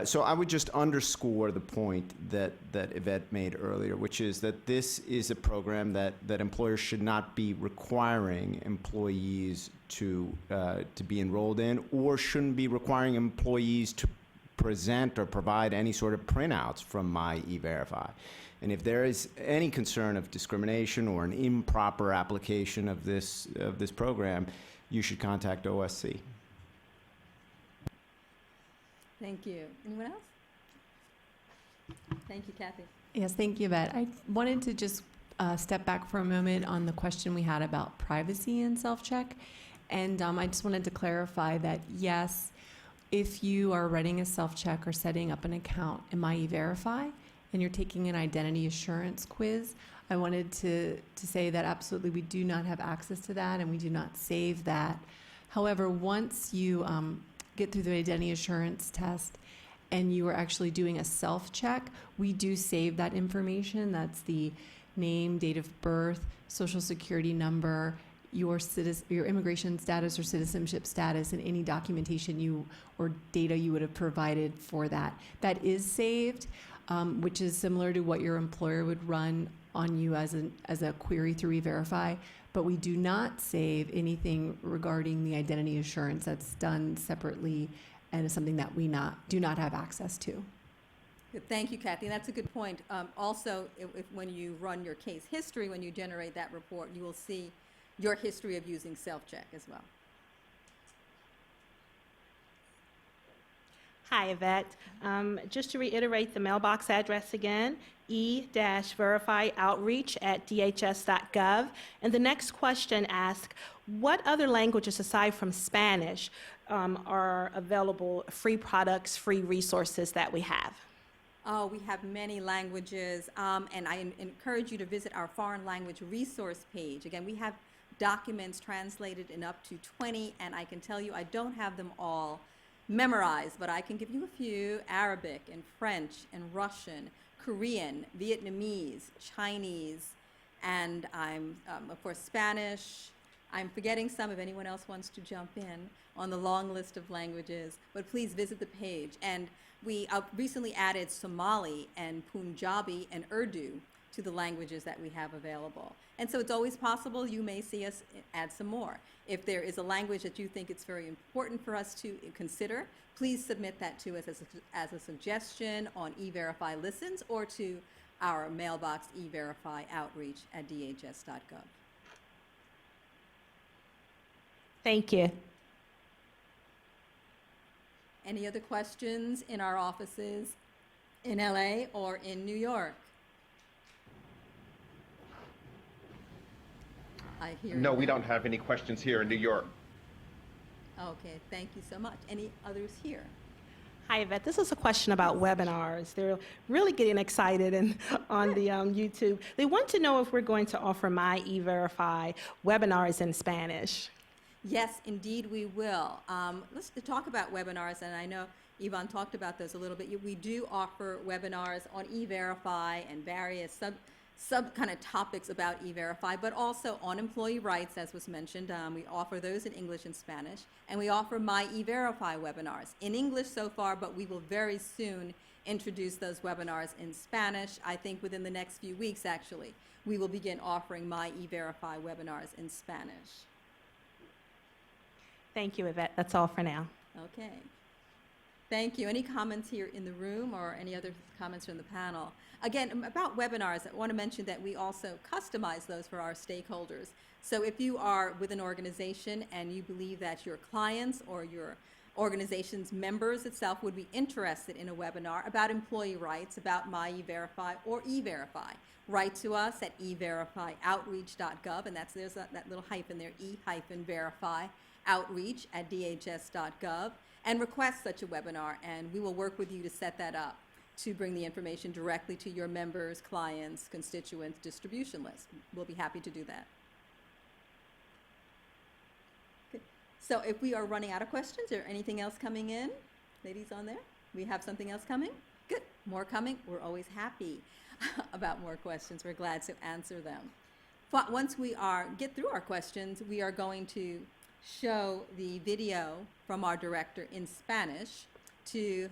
so I would just underscore the point that Yvette made earlier, which is that this is a program that employers should not be requiring employees to be enrolled in, or shouldn't be requiring employees to present or provide any sort of printouts from myE-Verify. And if there is any concern of discrimination or an improper application of this program, you should contact OSC. Thank you. Anyone else? Thank you, Kathy. Yes, thank you, Yvette. I wanted to just step back for a moment on the question we had about privacy and self-check. And I just wanted to clarify that, yes, if you are running a self-check or setting up an account in myE-Verify and you're taking an identity assurance quiz, I wanted to say that absolutely we do not have access to that and we do not save that. However, once you get through the identity assurance test and you are actually doing a self-check, we do save that information. That's the name, date of birth, social security number, your immigration status or citizenship status, and any documentation or data you would have provided for that. That is saved, which is similar to what your employer would run on you as a query through E-Verify. But we do not save anything regarding the identity assurance. That's done separately and is something that we do not have access to. Good. Thank you, Kathy. That's a good point. Also, when you run your case history, when you generate that report, you will see your history of using self-check as well. Hi, Yvette. Just to reiterate the mailbox address again, e-verify outreach at dhs.gov. And the next question asks, what other languages aside from Spanish are available, free products, free resources that we have? Oh, we have many languages, and I encourage you to visit our foreign language resource page. Again, we have documents translated in up to 20, and I can tell you I don't have them all memorized, but I can give you a few: Arabic and French and Russian, Korean, Vietnamese, Chinese, and of course, Spanish. I'm forgetting some if anyone else wants to jump in on the long list of languages, but please visit the page. And we recently added Somali and Punjabi and Urdu to the languages that we have available. And so it's always possible you may see us add some more. If there is a language that you think it's very important for us to consider, please submit that to us as a suggestion on E-Verify Listens or to our mailbox E-Verify outreach at dhs.gov. Thank you. Any other questions in our offices in LA or in New York? I hear No, you. we don't have any questions here in New York. Okay, thank you so much. Any others here? Hi, Yvette. This is a question about webinars. They're really getting excited on the YouTube. They want to know if we're going to offer myE-Verify webinars in Spanish. Yes, indeed we will. Let's talk about webinars, and I know Yvonne talked about those a little bit. We do offer webinars on E-Verify and various sub kind of topics about E-Verify, but also on employee rights, as was mentioned. We offer those in English and Spanish, and we offer myE-Verify webinars in English so far, but we will very soon introduce those webinars in Spanish. I think within the next few weeks, actually, we will begin offering myE-Verify webinars in Spanish. Thank you, Yvette. That's all for now. Okay. Thank you. Any comments here in the room or any other comments from the panel? Again, about webinars, I want to mention that we also customize those for our stakeholders. So if you are with an organization and you believe that your clients or your organization's members itself would be interested in a webinar about employee rights, about myE-Verify or E-Verify, write to us at everifyoutreach.gov, and there's that little hyphen there, E-Verify outreach at dhs.gov, and request such a webinar, and we will work with you to set that up to bring the information directly to your members, clients, constituents, distribution list. We'll be happy to do that. Okay. So if we are running out of questions or anything else coming in, ladies on there, we have something else coming? Good, more coming. We're always happy about more questions. We're glad to answer them. Once we get through our questions, we are going to show the video from our director in Spanish to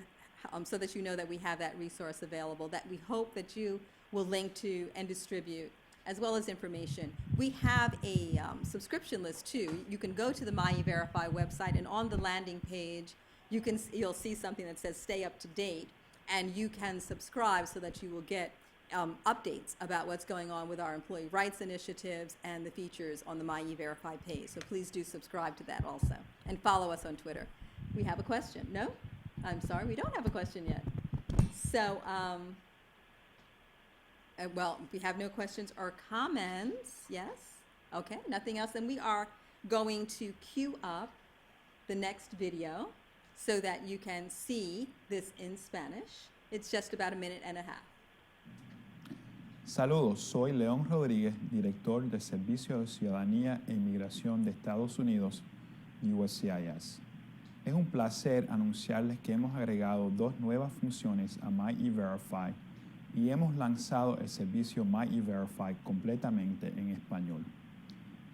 so that you know that we have that resource available that we hope that you will link to and distribute, as well as information. We have a subscription list too. You can go to the myE-Verify website, and on the landing page, you'll see something that says "Stay up to date," and you can subscribe so that you will get updates about what's going on with our employee rights initiatives and the features on the myE-Verify page. So please do subscribe to that also, and follow us on Twitter. We have a question. No? I'm sorry, we don't have a question yet. So, well, we have no questions or comments. Yes? Okay, nothing else. Then we are going to queue up the next video so that you can see this in Spanish. It's just about a minute and a half. Saludos, soy León Rodríguez, director del Servicio de Ciudadanía e Inmigración de Estados Unidos, USCIS. Es un placer anunciarles que hemos agregado 2 nuevas funciones a myE-Verify y hemos lanzado el servicio myE-Verify completamente en español.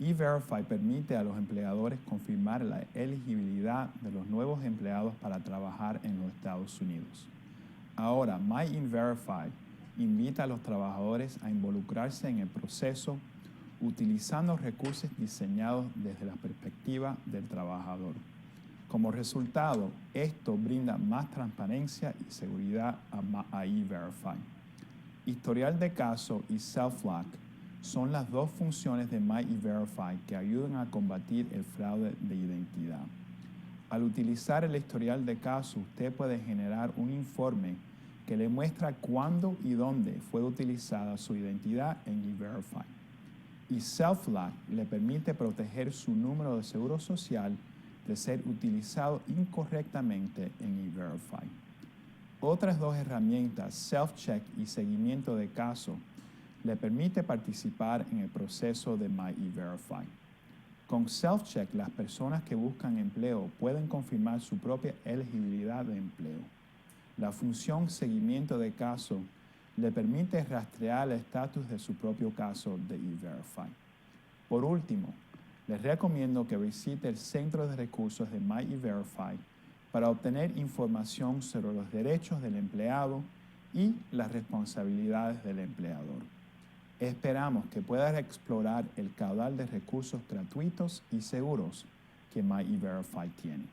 E-Verify permite a los empleadores confirmar la elegibilidad de los nuevos empleados para trabajar en los Estados Unidos. Ahora, myE-Verify invita a los trabajadores a involucrarse en el proceso utilizando recursos diseñados desde la perspectiva del trabajador. Como resultado, esto brinda más transparencia y seguridad a E-Verify. Historial de caso y Self-Lock son las 2 funciones de myE-Verify que ayudan a combatir el fraude de identidad. Al utilizar el historial de caso, usted puede generar un informe que le muestra cuándo y dónde fue utilizada su identidad en E-Verify. Y Self-Lock le permite proteger su número de seguro social de ser utilizado incorrectamente en E-Verify. Otras 2 herramientas, Self-Check y seguimiento de caso, le permite participar en el proceso de myE-Verify. Con Self-Check, las personas que buscan empleo pueden confirmar su propia elegibilidad de empleo. La función seguimiento de caso le permite rastrear el estatus de su propio caso de E-Verify. Por último, les recomiendo que visite el Centro de Recursos de myE-Verify para obtener información sobre los derechos del empleado y las responsabilidades del empleador. Esperamos que puedas explorar el caudal de recursos gratuitos y seguros que myE-Verify tiene.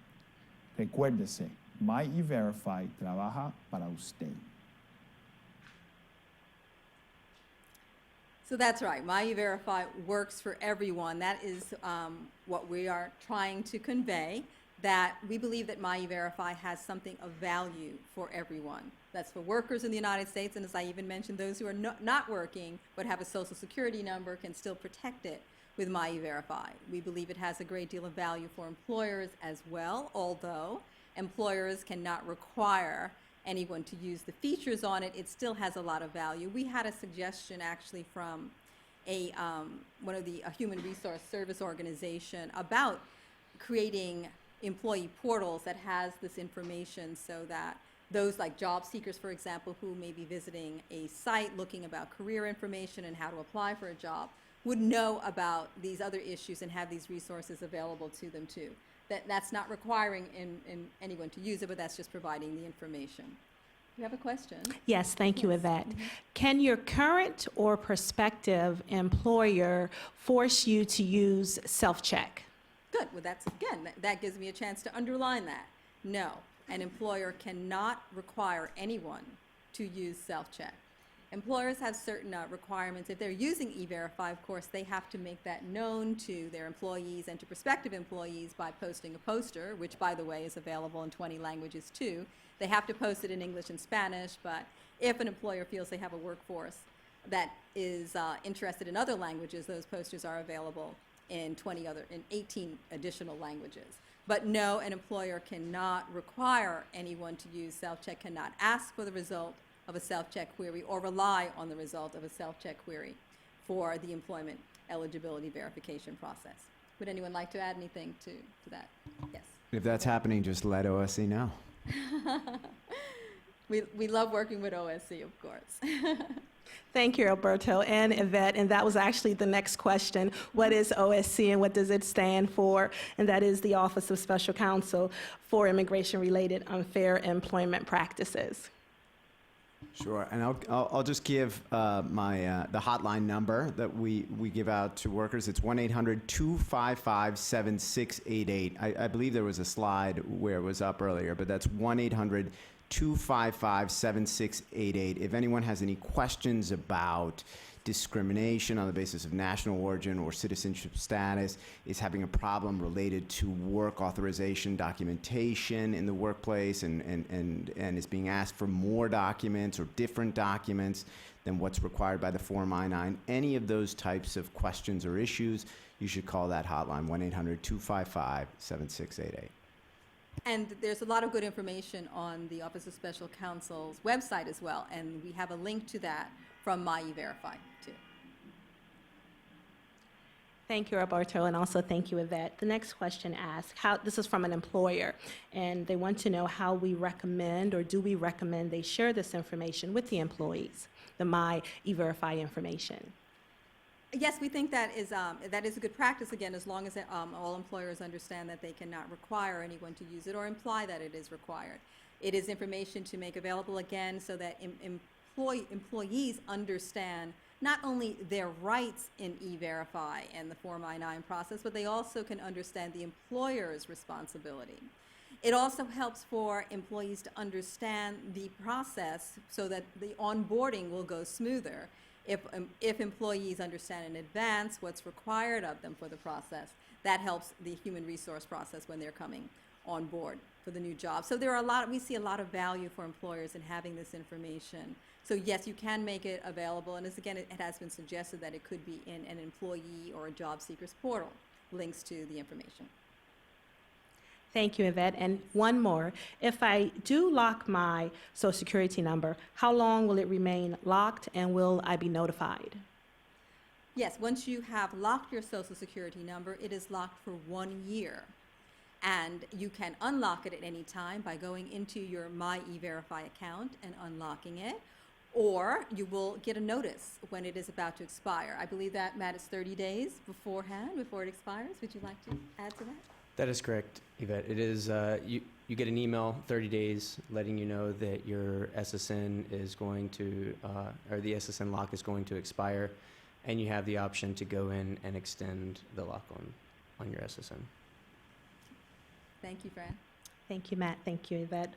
Recuérdese, myE-Verify trabaja para usted. So that's right, myE-Verify works for everyone. That is what we are trying to convey, that we believe that myE-Verify has something of value for everyone. That's for workers in the United States, and as I even mentioned, those who are not working but have a social security number can still protect it with myE-Verify. We believe it has a great deal of value for employers as well, although employers cannot require anyone to use the features on it. It still has a lot of value. We had a suggestion actually from a human resource service organization about creating employee portals that has this information so that those like job seekers, for example, who may be visiting a site looking about career information and how to apply for a job, would know about these other issues and have these resources available to them too. That's not requiring in anyone to use it, but that's just providing the information. You have a question? Yes, thank you, Yvette. Can your current or prospective employer force you to use self-check? Good. Well, that's, again, that gives me a chance to underline that. No, an employer cannot require anyone to use self-check. Employers have certain requirements. If they're using E-Verify, of course, they have to make that known to their employees and to prospective employees by posting a poster, which, by the way, is available in 20 languages, too. They have to post it in English and Spanish, but if an employer feels they have a workforce that is interested in other languages, those posters are available in 18 additional languages. But no, an employer cannot require anyone to use self-check, cannot ask for the result of a self-check query or rely on the result of a self-check query for the employment eligibility verification process. Would anyone like to add anything to that? Yes. If that's happening, just let OSC know. We love working with OSC, of course. Thank you, Alberto and Yvette. And that was actually the next question. What is OSC and what does it stand for? And that is the Office of Special Counsel for Immigration-Related Unfair Employment Practices. Sure, and I'll just give the hotline number that we give out to workers. It's 1-800-255-7688. I believe there was a slide where it was up earlier, but that's 1-800-255-7688. If anyone has any questions about discrimination on the basis of national origin or citizenship status, is having a problem related to work authorization documentation in the workplace and is being asked for more documents or different documents than what's required by the Form I-9, any of those types of questions or issues, you should call that hotline, 1-800-255-7688. And there's a lot of good information on the Office of Special Counsel's website as well, and we have a link to that from myE-Verify, too. Thank you, Roberto, and also thank you, Yvette. The next question asks, this is from an employer, and they want to know how we recommend or do we recommend they share this information with the employees, the myE-Verify information. Yes, we think that is a good practice, again, as long as all employers understand that they cannot require anyone to use it or imply that it is required. It is information to make available, again, so that employees understand not only their rights in E-Verify and the Form I-9 process, but they also can understand the employer's responsibility. It also helps for employees to understand the process so that the onboarding will go smoother. If employees understand in advance what's required of them for the process, that helps the human resource process when they're coming on board for the new job. So we see a lot of value for employers in having this information. So yes, you can make it available, and as again, it has been suggested that it could be in an employee or a job seeker's portal, links to the information. Thank you, Yvette. And one more. If I do lock my Social Security number, how long will it remain locked and will I be notified? Yes, once you have locked your Social Security number, it is locked for 1 year. And you can unlock it at any time by going into your myE-Verify account and unlocking it, or you will get a notice when it is about to expire. I believe that, Matt, is 30 days beforehand, before it expires. Would you like to add to that? That is correct, Yvette. It is, you get an email 30 days letting you know that your SSN is going to, or the SSN lock is going to expire, and you have the option to go in and extend the lock on your SSN. Thank you, Fran. Thank you, Matt. Thank you, Yvette.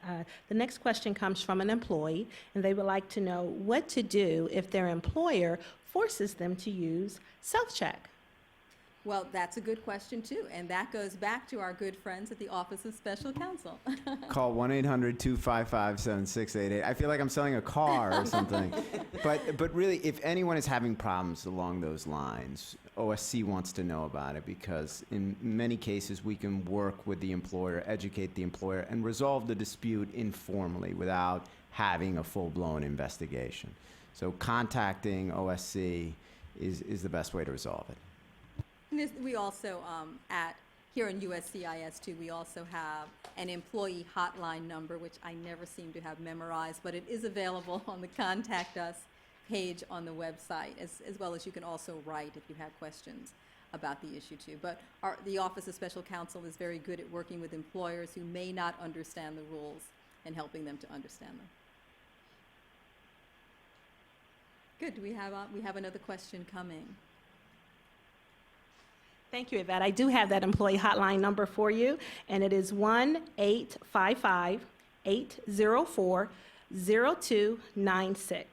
The next question comes from an employee, and they would like to know what to do if their employer forces them to use self-check. Well, that's a good question, too, and that goes back to our good friends at the Office of Special Counsel. Call 1-800-255-7688. I feel like I'm selling a car or something. But really, if anyone is having problems along those lines, OSC wants to know about it because in many cases we can work with the employer, educate the employer, and resolve the dispute informally without having a full-blown investigation. So contacting OSC is the best way to resolve it. We also, at here in USCIS too, we also have an employee hotline number, which I never seem to have memorized, but it is available on the Contact Us page on the website, as well as you can also write if you have questions about the issue too. But the Office of Special Counsel is very good at working with employers who may not understand the rules and helping them to understand them. Good. Do we have another question coming? Thank you, Yvette. I do have that employee hotline number for you, and it is 1-855-804-0296.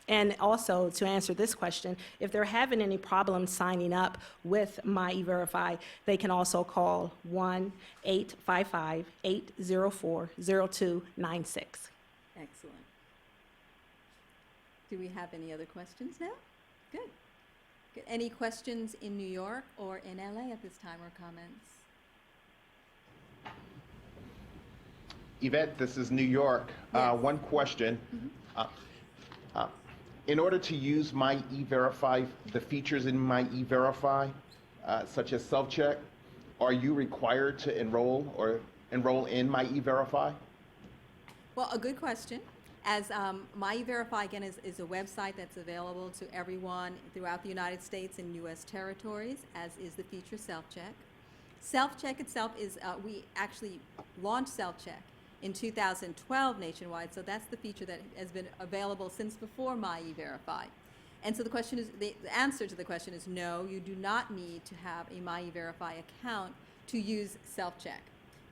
And also, to answer this question, if they're having any problems signing up with myE-Verify, they can also call 1-855-804-0296. Excellent. Do we have any other questions now? Good. Good. Any questions in New York or in LA at this time, or comments? Yvette, this is New York. Yes. One question. In order to use myE-Verify, the features in myE-Verify, such as self-check, are you required to enroll in myE-Verify? Well, a good question. As myE-Verify, again, is a website that's available to everyone throughout the United States and U.S. territories, as is the feature self-check. Self-check itself is, we actually launched self-check in 2012 nationwide, so that's the feature that has been available since before myE-Verify. And so the question is, the answer to the question is no, you do not need to have a myE-Verify account to use self-check.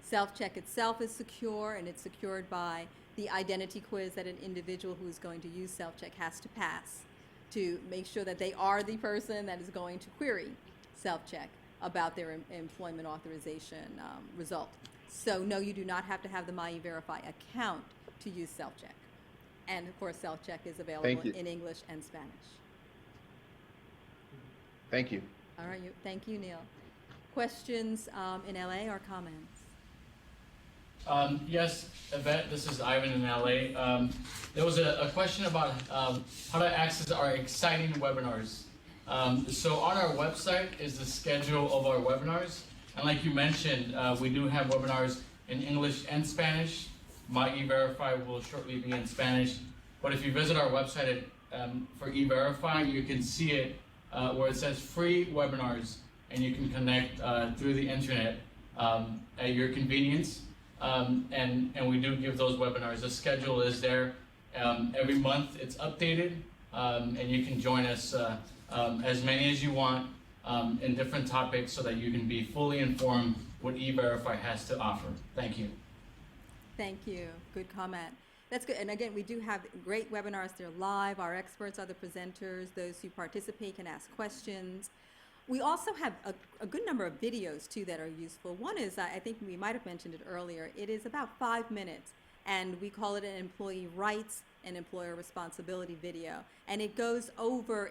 Self-check itself is secure, and it's secured by the identity quiz that an individual who is going to use self-check has to pass to make sure that they are the person that is going to query self-check about their employment authorization result. So no, you do not have to have the myE-Verify account to use self-check. And of course, self-check is available in English and Spanish. Thank you. All right, thank you, Neil. Questions in LA or comments? Yes, Yvette, this is Ivan in LA. There was a question about how to access our exciting webinars. So on our website is the schedule of our webinars. And like you mentioned, we do have webinars in English and Spanish. myE-Verify will shortly be in Spanish. But if you visit our website for E-Verify, you can see it where it says free webinars, and you can connect through the internet at your convenience. And we do give those webinars. The schedule is there. Every month it's updated, and you can join us as many as you want in different topics so that you can be fully informed what E-Verify has to offer. Thank you. Thank you. Good comment. That's good. And again, we do have great webinars. They're live. Our experts are the presenters. Those who participate can ask questions. We also have a good number of videos, too, that are useful. One is, I think we might have mentioned it earlier, it is about 5 minutes, and we call it an employee rights and employer responsibility video. And it goes over,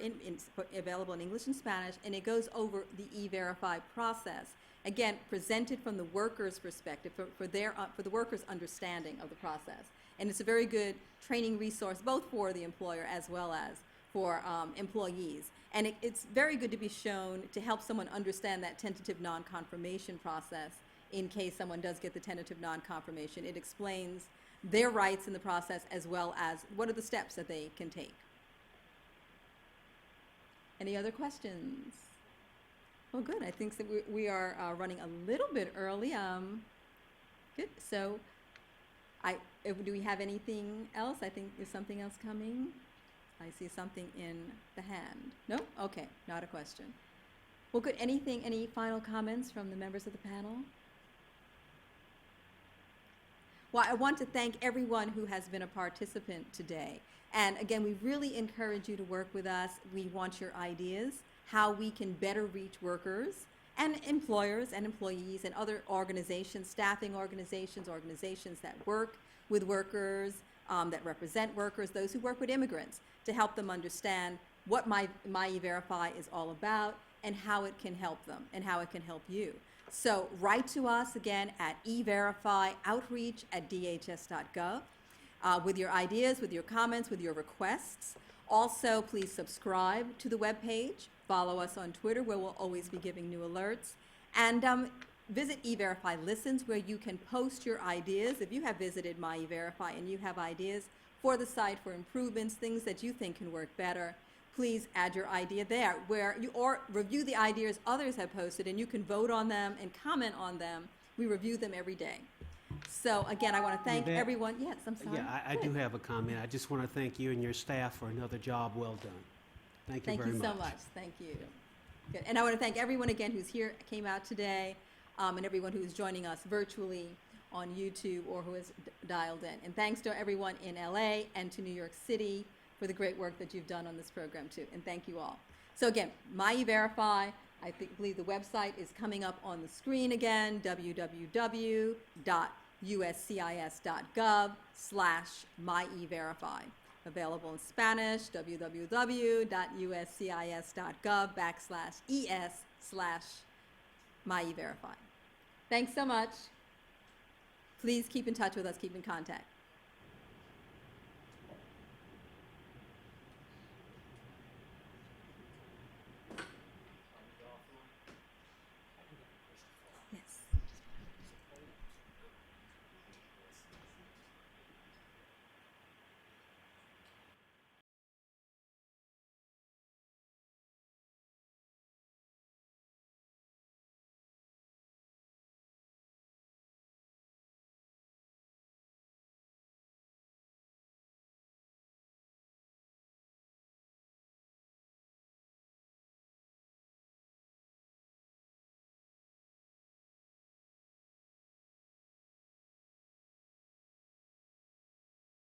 available in English and Spanish, and it goes over the E-Verify process. Again, presented from the worker's perspective, for the worker's understanding of the process. And it's a very good training resource, both for the employer as well as for employees. And it's very good to be shown to help someone understand that tentative non-confirmation process in case someone does get the tentative non-confirmation. It explains their rights in the process as well as what are the steps that they can take. Any other questions? Well, good. I think that we are running a little bit early. Good. So do we have anything else? I think there's something else coming. I see something in the hand. No? Okay, not a question. Well, good. Any final comments from the members of the panel? Well, I want to thank everyone who has been a participant today. And again, we really encourage you to work with us. We want your ideas, how we can better reach workers and employers and employees and other organizations, staffing organizations, organizations that work with workers, that represent workers, those who work with immigrants, to help them understand what myE-Verify is all about and how it can help them and how it can help you. So write to us again at eVerifyOutreach@dhs.gov with your ideas, with your comments, with your requests. Also, please subscribe to the webpage. Follow us on Twitter, where we'll always be giving new alerts. And visit E-Verify Listens, where you can post your ideas. If you have visited myE-Verify and you have ideas for the site, for improvements, things that you think can work better, please add your idea there, where you or review the ideas others have posted, and you can vote on them and comment on them. We review them every day. So again, I want to thank Yvette? everyone. Yes, I'm sorry. Yeah, I do have a comment. I just want to thank you and your staff for another job well done. Thank you Thank very you much. so much. Thank you. Good. And I want to thank everyone again who's here, came out today, and everyone who is joining us virtually on YouTube or who has dialed in. And thanks to everyone in LA and to New York City for the great work that you've done on this program too. And thank you all. So again, myE-Verify, believe the website is coming up on the screen again, www.uscis.gov/myE-Verify. Available in Spanish, www.uscis.gov/ES/myE-Verify. Thanks so much. Please keep in touch with us, keep in contact.